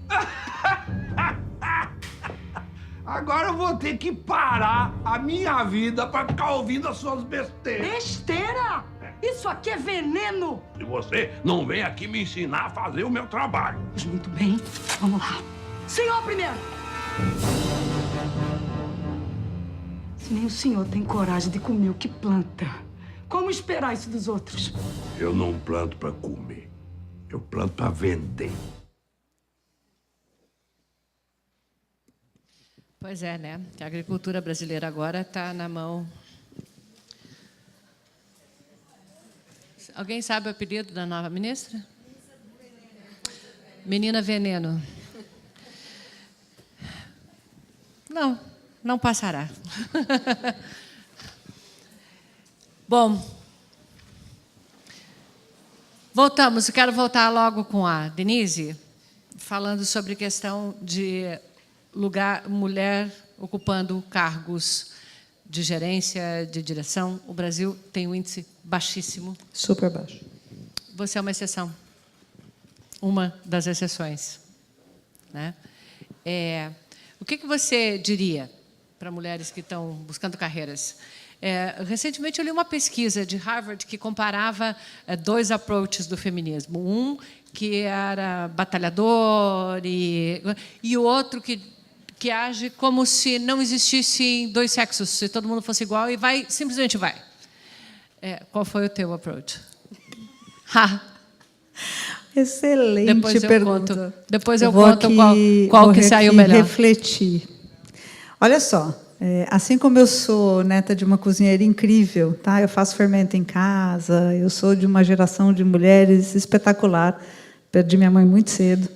Agora eu vou ter que parar a minha vida pra ficar ouvindo as suas besteiras. Besteira? Isso aqui é veneno! E você não vem aqui me ensinar a fazer o meu trabalho. Pois muito bem, vamos lá. Senhor primeiro! Se nem o senhor tem coragem de comer o que planta, como esperar isso dos outros? Eu não planto pra comer, eu planto pra vender. Pois é, né? A agricultura brasileira agora está na mão... Alguém sabe o apelido da nova ministra? Menina Veneno. Não, não passará. Bom, voltamos. Eu quero voltar logo com a Denise, falando sobre questão de mulher ocupando cargos de gerência, de direção. O Brasil tem um índice baixíssimo. Super baixo. Você é uma exceção. Uma das exceções, né? O que você diria para mulheres que estão buscando carreiras? Recentemente, eu li uma pesquisa de Harvard que comparava dois approaches do feminismo. Um que era batalhador e o outro que age como se não existissem dois sexos, se todo mundo fosse igual e simplesmente vai. Qual foi o teu approach? Excelente pergunta. Depois eu conto qual que saiu melhor. Refletir. Olha só, assim como eu sou neta de uma cozinheira incrível, tá? Eu faço fermento em casa, eu sou de uma geração de mulheres espetacular, perdi minha mãe muito cedo.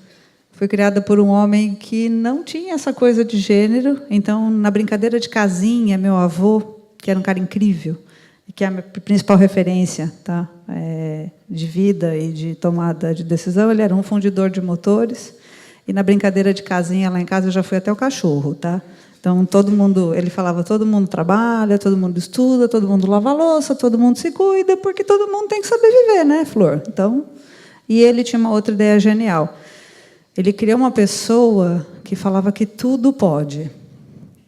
Fui criada por um homem que não tinha essa coisa de gênero. Então, na brincadeira de casinha, meu avô, que era um cara incrível, que é a minha principal referência, tá? De vida e de tomada de decisão, ele era um fundidor de motores. E na brincadeira de casinha, lá em casa, eu já fui até o cachorro. Tá? Então, todo mundo, ele falava, todo mundo trabalha, todo mundo estuda, todo mundo lava a louça, todo mundo se cuida, porque todo mundo tem que saber viver, né, Flor? Então, e ele tinha uma outra ideia genial. Ele criou uma pessoa que falava que tudo pode.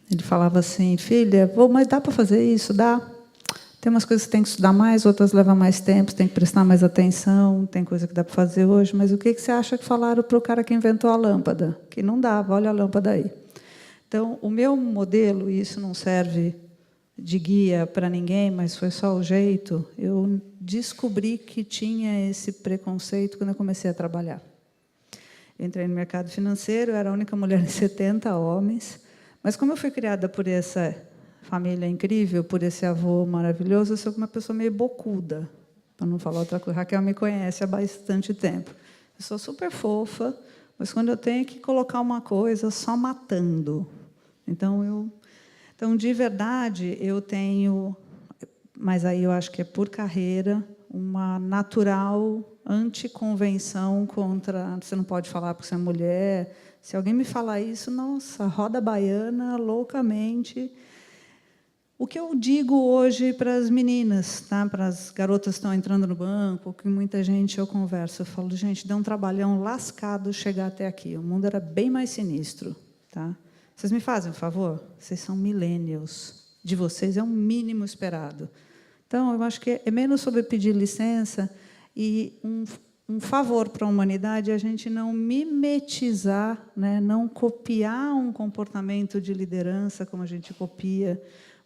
Ele falava assim, filha, mas dá para fazer isso? Dá. Tem umas coisas que tem que estudar mais, outras levam mais tempo, tem que prestar mais atenção, tem coisa que dá para fazer hoje, mas o que você acha que falaram para o cara que inventou a lâmpada? Que não dava, olha a lâmpada aí. Então, o meu modelo, e isso não serve de guia para ninguém, mas foi só o jeito, eu descobri que tinha esse preconceito quando eu comecei a trabalhar. Entrei no mercado financeiro, era a única mulher em 70 homens, mas como eu fui criada por essa família incrível, por esse avô maravilhoso, eu sou uma pessoa meio bocuda, para não falar outra coisa. Raquel me conhece há bastante tempo. Eu sou super fofa, mas quando eu tenho que colocar uma coisa, só matando. Então, Então, de verdade, eu tenho, mas aí eu acho que é por carreira, uma natural anticonvenção contra... Você não pode falar porque você é mulher. Se alguém me falar isso, nossa, roda baiana loucamente. O que eu digo hoje para as meninas, tá? Para as garotas que estão entrando no banco, que muita gente eu converso, eu falo, gente, deu um trabalhão lascado chegar até aqui. O mundo era bem mais sinistro. Tá? Vocês me fazem um favor? Vocês são millennials. De vocês é o mínimo esperado. Então, eu acho que é menos sobre pedir licença e um favor para a humanidade é a gente não mimetizar, né? Não copiar um comportamento de liderança, como a gente copia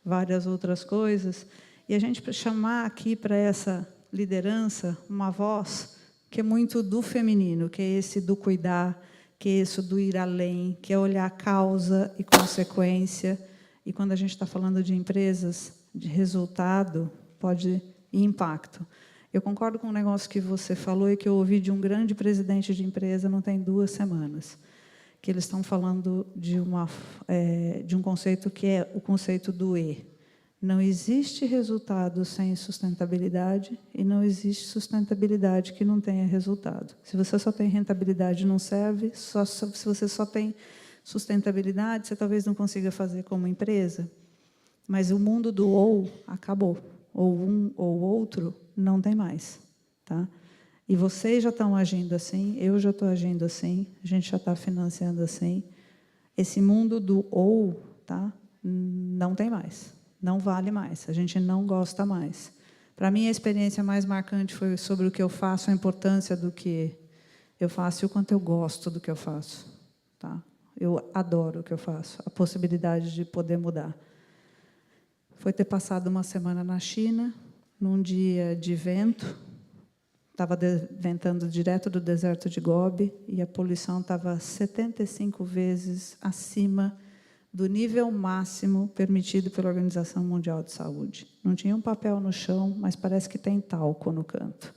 várias outras coisas, e a gente chamar aqui para essa liderança uma voz que é muito do feminino, que é esse do cuidar, que é isso do ir além, que é olhar causa e consequência. E quando a gente está falando de empresas, de resultado, pode ir impacto. Eu concordo com um negócio que você falou e que eu ouvi de um grande presidente de empresa não tem 2 semanas, que eles estão falando de um conceito que é o conceito do E. Não existe resultado sem sustentabilidade e não existe sustentabilidade que não tenha resultado. Se você só tem rentabilidade, não serve. Se você só tem sustentabilidade, você talvez não consiga fazer como empresa. Mas o mundo do ou acabou. Ou um ou outro não tem mais. Tá? E vocês já estão agindo assim, eu já estou agindo assim, a gente já está financiando assim. Esse mundo do ou, tá? Não tem mais. Não vale mais, a gente não gosta mais. Para mim, a experiência mais marcante foi sobre o que eu faço, a importância do que eu faço e o quanto eu gosto do que eu faço. Tá? Eu adoro o que eu faço, a possibilidade de poder mudar. Foi ter passado uma semana na China, num dia de vento, estava ventando direto do deserto de Gobi, e a poluição estava 75 vezes acima do nível máximo permitido pela Organização Mundial de Saúde. Não tinha um papel no chão, mas parece que tem talco no canto.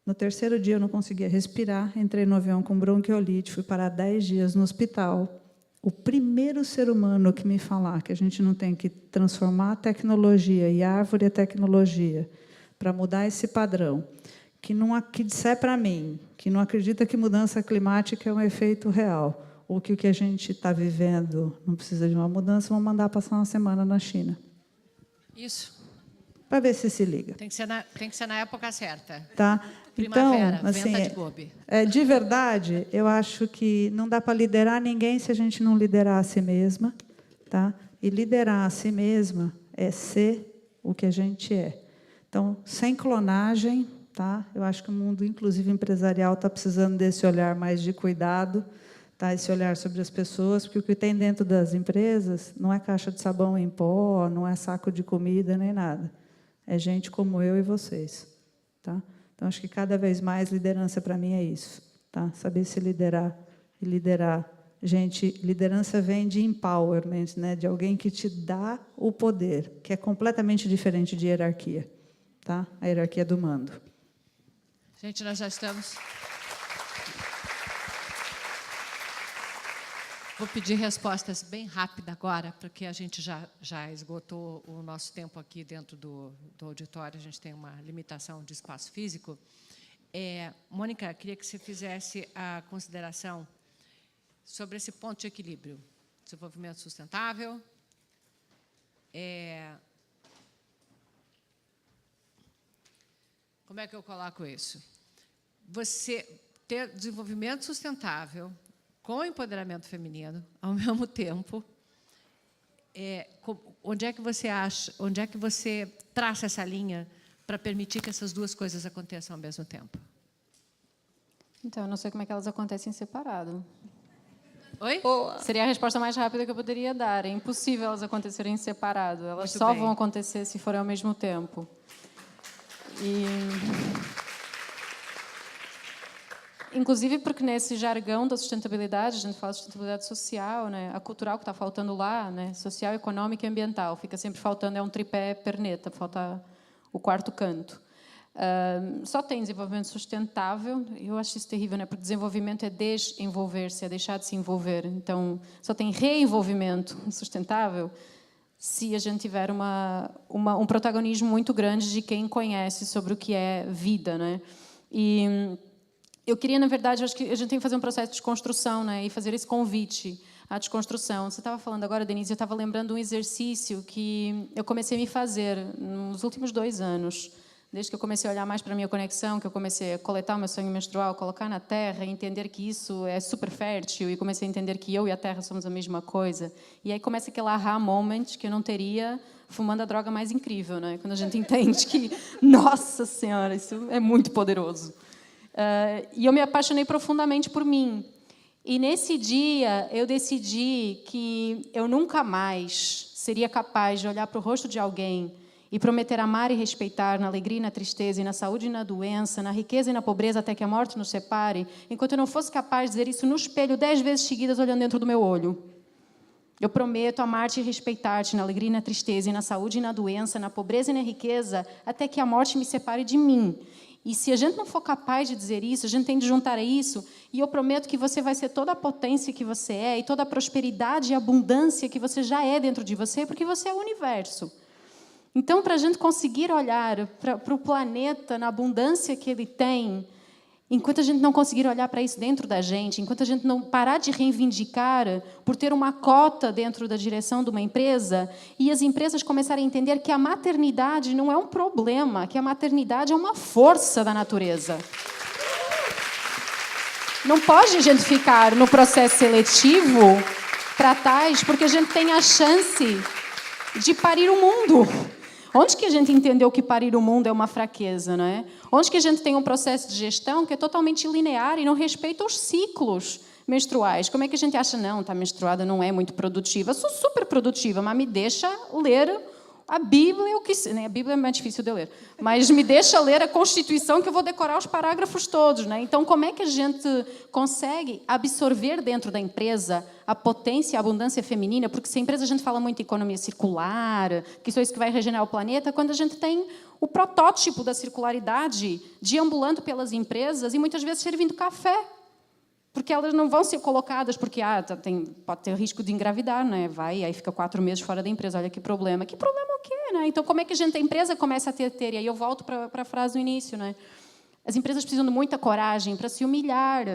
No 3º dia, eu não conseguia respirar, entrei no avião com bronquiolite, fui parar 10 dias no hospital. O primeiro ser humano que me falar que a gente não tem que transformar a tecnologia, e a árvore é tecnologia, para mudar esse padrão, que disser para mim que não acredita que mudança climática é um efeito real, ou que o que a gente está vivendo não precisa de uma mudança, vão mandar passar uma semana na China. Isso. Para ver se liga. Tem que ser na época certa. Tá? Primavera, então, assim, venta de Gobi. De verdade, eu acho que não dá para liderar ninguém se a gente não liderar a si mesma. Tá? E liderar a si mesma é ser o que a gente é. Então, sem clonagem, tá? Eu acho que o mundo, inclusive empresarial, está precisando desse olhar mais de cuidado, tá? Esse olhar sobre as pessoas, porque o que tem dentro das empresas não é caixa de sabão em pó, não é saco de comida, nem nada. É gente como eu e vocês. Tá? Então, acho que cada vez mais liderança, para mim, é isso. Tá? Saber se liderar e liderar. Gente, liderança vem de empowerment, né? De alguém que te dá o poder, que é completamente diferente de hierarquia. Tá? A hierarquia do mando. Gente, nós já estamos... Vou pedir respostas bem rápidas agora, porque a gente já esgotou o nosso tempo aqui dentro do auditório, a gente tem uma limitação de espaço físico. Mônica, queria que você fizesse a consideração sobre esse ponto de equilíbrio. Desenvolvimento sustentável. Como é que eu coloco isso? Você ter desenvolvimento sustentável com empoderamento feminino, ao mesmo tempo, onde é que você acha, onde é que você traça essa linha para permitir que essas duas coisas aconteçam ao mesmo tempo? Então, eu não sei como é que elas acontecem separado. Oi? Seria a resposta mais rápida que eu poderia dar. É impossível elas acontecerem separado. Elas Muito só bem. vão acontecer se forem ao mesmo tempo. Inclusive porque nesse jargão da sustentabilidade, a gente fala de sustentabilidade social, né? A cultural que está faltando lá, né? Social, econômica e ambiental. Fica sempre faltando, é um tripé perneta, falta o quarto canto. só tem desenvolvimento sustentável. Eu acho isso terrível, né? Porque desenvolvimento é desenvolver-se, é deixar de se envolver. Então, só tem reenvolvimento sustentável se a gente tiver um protagonismo muito grande de quem conhece sobre o que é vida, né? E eu queria, na verdade, acho que a gente tem que fazer um processo de desconstrução, né? E fazer esse convite à desconstrução. Você estava falando agora, Denise, eu estava lembrando de um exercício que eu comecei a me fazer nos últimos 2 anos, desde que eu comecei a olhar mais para a minha conexão, que eu comecei a coletar o meu sangue menstrual, colocar na Terra, e entender que isso é super fértil, e comecei a entender que eu e a Terra somos a mesma coisa. E aí começa aquele aha moment que eu não teria fumando a droga mais incrível, né? Quando a gente entende que, nossa Senhora, isso é muito poderoso. E eu me apaixonei profundamente por mim. E nesse dia eu decidi que eu nunca mais seria capaz de olhar para o rosto de alguém e prometer amar e respeitar na alegria e na tristeza, e na saúde e na doença, na riqueza e na pobreza, até que a morte nos separe, enquanto eu não fosse capaz de dizer isso no espelho 10 vezes seguidas, olhando dentro do meu olho. Eu prometo amar-te e respeitar-te na alegria e na tristeza, e na saúde e na doença, na pobreza e na riqueza, até que a morte me separe de mim. E se a gente não for capaz de dizer isso, a gente tem de juntar a isso, e eu prometo que você vai ser toda a potência que você é, e toda a prosperidade e abundância que você já é dentro de você, porque você é o universo. Então, para a gente conseguir olhar para o planeta na abundância que ele tem, enquanto a gente não conseguir olhar para isso dentro da gente, enquanto a gente não parar de reivindicar por ter uma cota dentro da direção de uma empresa, e as empresas começarem a entender que a maternidade não é um problema, que a maternidade é uma força da natureza. Não pode a gente ficar no processo seletivo para trás, porque a gente tem a chance de parir o mundo. Onde que a gente entendeu que parir o mundo é uma fraqueza, não é? Onde que a gente tem um processo de gestão que é totalmente linear e não respeita os ciclos menstruais? Como é que a gente acha, não, está menstruada, não é muito produtiva? Eu sou super produtiva, mas me deixa ler a Bíblia, a Bíblia é mais difícil de ler, mas me deixa ler a Constituição, que eu vou decorar os parágrafos todos, né? Então, como é que a gente consegue absorver dentro da empresa a potência e a abundância feminina? Porque se a empresa a gente fala muito em economia circular, que isso é isso que vai regenerar o planeta, quando a gente tem o protótipo da circularidade deambulando pelas empresas e muitas vezes servindo café, porque elas não vão ser colocadas, porque pode ter risco de engravidar, né? Vai, aí fica 4 meses fora da empresa, olha que problema. Que problema o quê, né? Então, como é que a empresa começa a ter? E aí eu volto para a frase do início, né? As empresas precisam de muita coragem para se humilhar,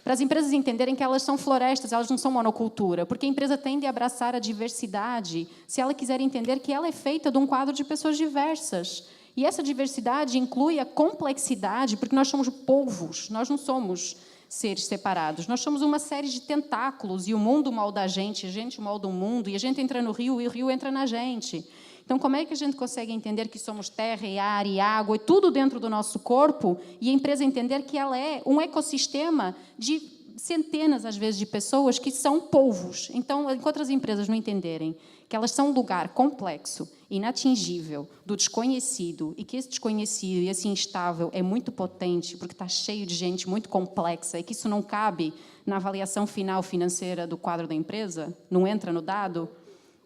para as empresas entenderem que elas são florestas, elas não são monocultura, porque a empresa tende a abraçar a diversidade se ela quiser entender que ela é feita de um quadro de pessoas diversas. E essa diversidade inclui a complexidade, porque nós somos povos, nós não somos seres separados. Nós somos uma série de tentáculos, e o mundo molda a gente molda o mundo, e a gente entra no rio, e o rio entra na gente. Então, como é que a gente consegue entender que somos terra, e ar, e água, e tudo dentro do nosso corpo, e a empresa entender que ela é um ecossistema de centenas, às vezes, de pessoas que são povos? Então, enquanto as empresas não entenderem que elas são um lugar complexo, inatingível, do desconhecido, e que esse desconhecido e esse instável é muito potente, porque está cheio de gente muito complexa, e que isso não cabe na avaliação final financeira do quadro da empresa, não entra no dado,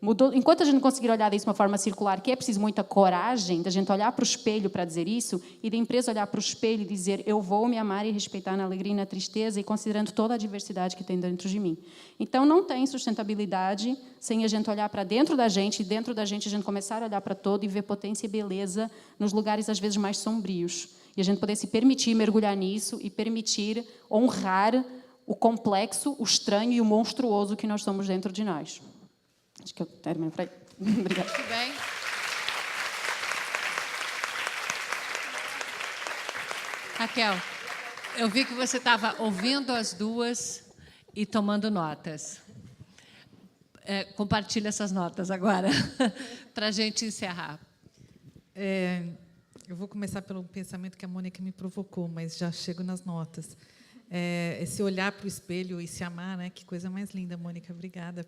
mudou. Enquanto a gente conseguir olhar disso de uma forma circular, que é preciso muita coragem da gente olhar para o espelho para dizer isso, e da empresa olhar para o espelho e dizer, eu vou me amar e respeitar na alegria e na tristeza, e considerando toda a diversidade que tem dentro de mim. Então, não tem sustentabilidade sem a gente olhar para dentro da gente, e dentro da gente a gente começar a olhar para todo e ver potência e beleza nos lugares, às vezes, mais sombrios. E a gente poder se permitir mergulhar nisso e permitir honrar o complexo, o estranho e o monstruoso que nós somos dentro de nós. Acho que eu termino por aí. Obrigada. Muito bem. Raquel, eu vi que você estava ouvindo as duas e tomando notas. Compartilha essas notas agora, para a gente encerrar. Eu vou começar pelo pensamento que a Mônica me provocou, mas já chego nas notas. Esse olhar para o espelho e se amar, né? Que coisa mais linda, Mônica. Obrigada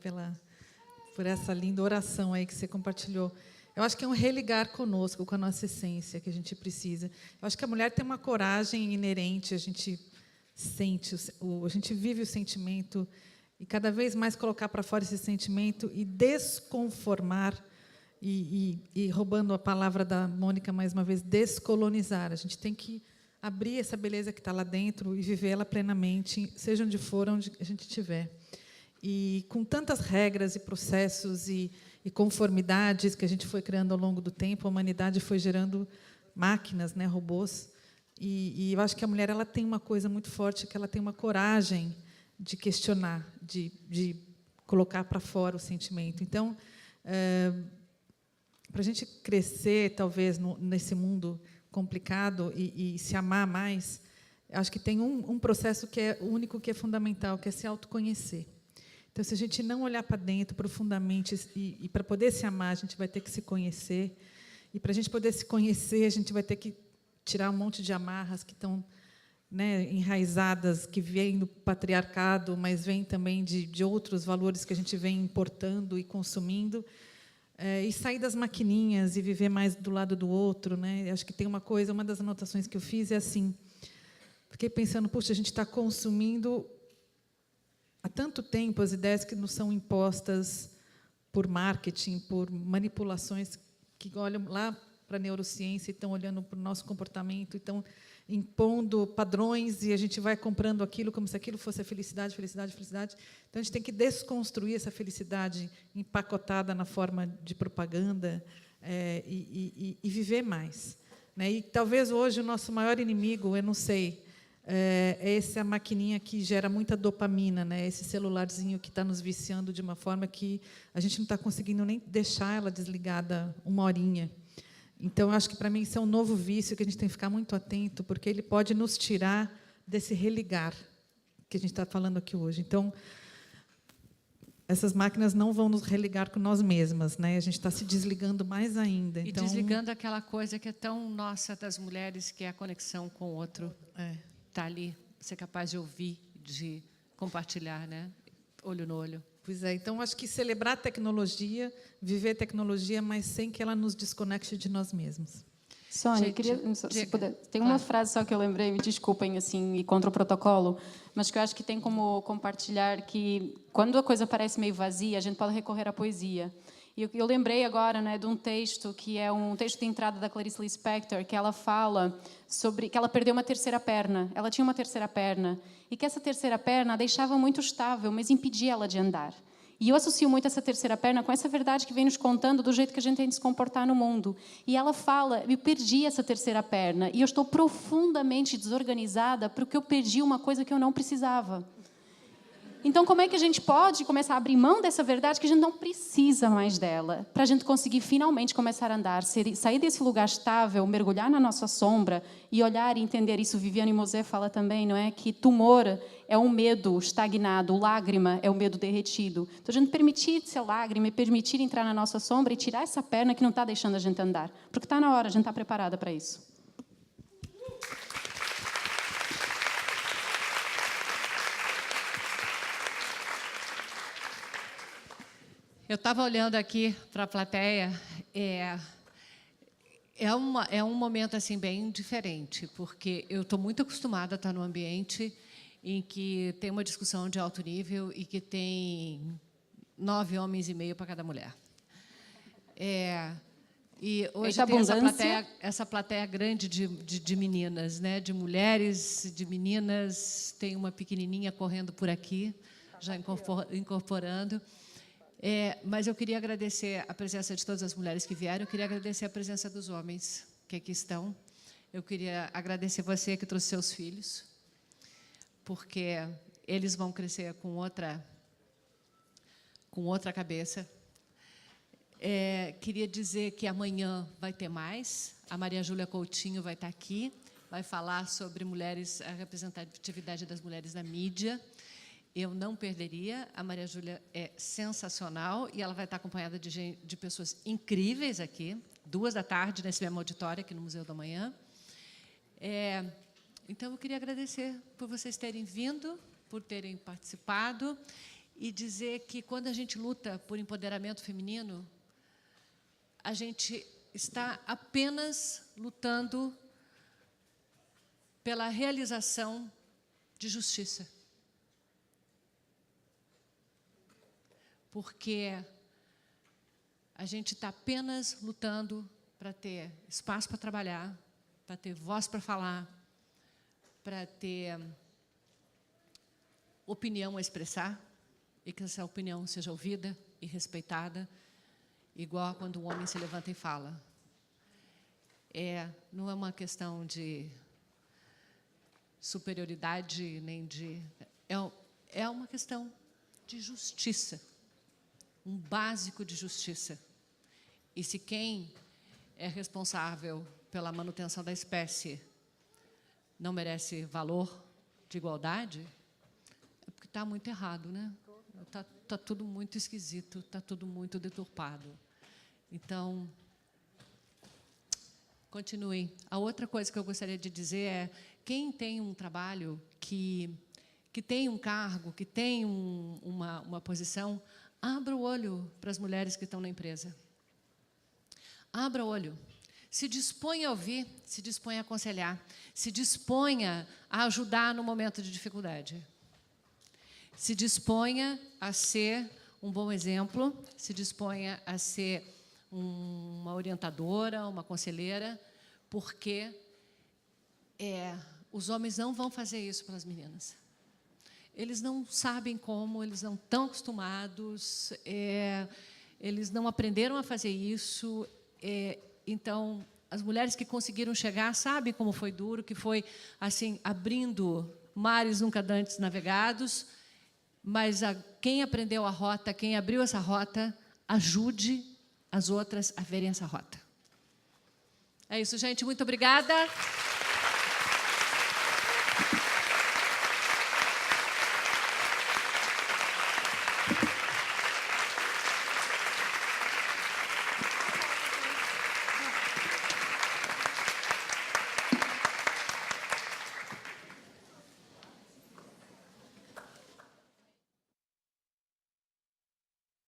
por essa linda oração aí que você compartilhou. Eu acho que é um religar conosco, com a nossa essência, que a gente precisa. Eu acho que a mulher tem uma coragem inerente, a gente sente, a gente vive o sentimento, e cada vez mais colocar para fora esse sentimento e desconformar e roubando a palavra da Mônica mais uma vez, descolonizar. A gente tem que abrir essa beleza que está lá dentro e vivê-la plenamente, seja onde for, onde a gente estiver. E com tantas regras e processos e conformidades que a gente foi criando ao longo do tempo, a humanidade foi gerando máquinas, né, robôs. E eu acho que a mulher ela tem uma coisa muito forte, que ela tem uma coragem de questionar, de colocar para fora o sentimento. Então, para a gente crescer, talvez, nesse mundo complicado e se amar mais, acho que tem um processo que é único, que é fundamental, que é se autoconhecer. Então, se a gente não olhar para dentro profundamente e para poder se amar, a gente vai ter que se conhecer. E para a gente poder se conhecer, a gente vai ter que tirar um monte de amarras que estão, né, enraizadas, que vêm do patriarcado, mas vêm também de outros valores que a gente vem importando e consumindo, e sair das maquininhas e viver mais do lado do outro, né? Acho que tem uma coisa, uma das anotações que eu fiz é assim, fiquei pensando, puxa, a gente está consumindo há tanto tempo as ideias que nos são impostas por marketing, por manipulações que olham lá para a neurociência e estão olhando para o nosso comportamento, e estão impondo padrões, e a gente vai comprando aquilo como se aquilo fosse a felicidade, felicidade, felicidade. Então, a gente tem que desconstruir essa felicidade empacotada na forma de propaganda e viver mais, né? E talvez hoje o nosso maior inimigo, eu não sei, é essa maquininha que gera muita dopamina, né? Esse celularzinho que está nos viciando de uma forma que a gente não está conseguindo nem deixar ela desligada uma horinha. Então, acho que, para mim, isso é um novo vício que a gente tem que ficar muito atento, porque ele pode nos tirar desse religar que a gente está falando aqui hoje. Então, essas máquinas não vão nos religar com nós mesmas, né? A gente está se desligando mais ainda. E então, desligando aquela coisa que é tão nossa das mulheres, que é a conexão com o outro. Está ali, ser capaz de ouvir, de compartilhar, né? Olho no olho. Pois é, então acho que celebrar a tecnologia, viver tecnologia, mas sem que ela nos desconecte de nós mesmos. Sônia, eu queria, se puder, tem uma frase só que eu lembrei, me desculpem, assim, e contra o protocolo, mas que eu acho que tem como compartilhar que, quando a coisa parece meio vazia, a gente pode recorrer à poesia. E eu lembrei agora, né, de um texto que é um texto de entrada da Clarice Lispector, que ela fala sobre que ela perdeu uma terceira perna. Ela tinha uma terceira perna e que essa terceira perna a deixava muito estável, mas impedia ela de andar. E eu associo muito essa terceira perna com essa verdade que vem nos contando do jeito que a gente tem de se comportar no mundo. E ela fala, eu perdi essa terceira perna e eu estou profundamente desorganizada porque eu perdi uma coisa que eu não precisava. Então, como é que a gente pode começar a abrir mão dessa verdade que a gente não precisa mais dela, para a gente conseguir finalmente começar a andar, sair desse lugar estável, mergulhar na nossa sombra e olhar e entender isso? Viviane Mosé fala também, não é, que tumor é um medo estagnado, lágrima é o medo derretido. Então, a gente permitir ser lágrima e permitir entrar na nossa sombra e tirar essa perna que não está deixando a gente andar, porque está na hora, a gente está preparada para isso. Eu estava olhando aqui para a plateia, é um momento assim bem diferente, porque eu estou muito acostumada a estar num ambiente em que tem uma discussão de alto nível e que tem 9,5 homens para cada mulher. E hoje tem essa plateia grande de meninas, né? De mulheres, de meninas. Tem uma pequenininha correndo por aqui, já incorporando. Mas eu queria agradecer a presença de todas as mulheres que vieram, eu queria agradecer a presença dos homens que aqui estão. Eu queria agradecer você que trouxe seus filhos, porque eles vão crescer com outra cabeça. Queria dizer que amanhã vai ter mais. A Maria Júlia Coutinho vai estar aqui, vai falar sobre a representatividade das mulheres na mídia. Eu não perderia. A Maria Júlia é sensacional e ela vai estar acompanhada de pessoas incríveis aqui, 14h, nesse mesmo auditório, aqui no Museu da Manhã. Então, eu queria agradecer por vocês terem vindo, por terem participado, e dizer que, quando a gente luta por empoderamento feminino, a gente está apenas lutando pela realização de justiça. Porque A gente está apenas lutando para ter espaço para trabalhar, para ter voz para falar, para ter opinião a expressar, e que essa opinião seja ouvida e respeitada, igual a quando o homem se levanta e fala. Não é uma questão de superioridade, nem de... É uma questão de justiça, um básico de justiça. E se quem é responsável pela manutenção da espécie não merece valor de igualdade, é porque está muito errado, né? Tá tudo muito esquisito, está tudo muito deturpado. Então, continuem. A outra coisa que eu gostaria de dizer é, quem tem um trabalho, que tem um cargo, que tem uma posição, abra o olho para as mulheres que estão na empresa. Abra o olho. Se disponha a ouvir, se disponha a aconselhar, se disponha a ajudar no momento de dificuldade. Se disponha a ser um bom exemplo, se disponha a ser uma orientadora, uma conselheira, porque os homens não vão fazer isso pelas meninas. Eles não sabem como, eles não estão acostumados, eles não aprenderam a fazer isso. Então, as mulheres que conseguiram chegar sabem como foi duro, que foi assim, abrindo mares nunca antes navegados, mas quem aprendeu a rota, quem abriu essa rota, ajude as outras a verem essa rota. É isso, gente. Muito obrigada.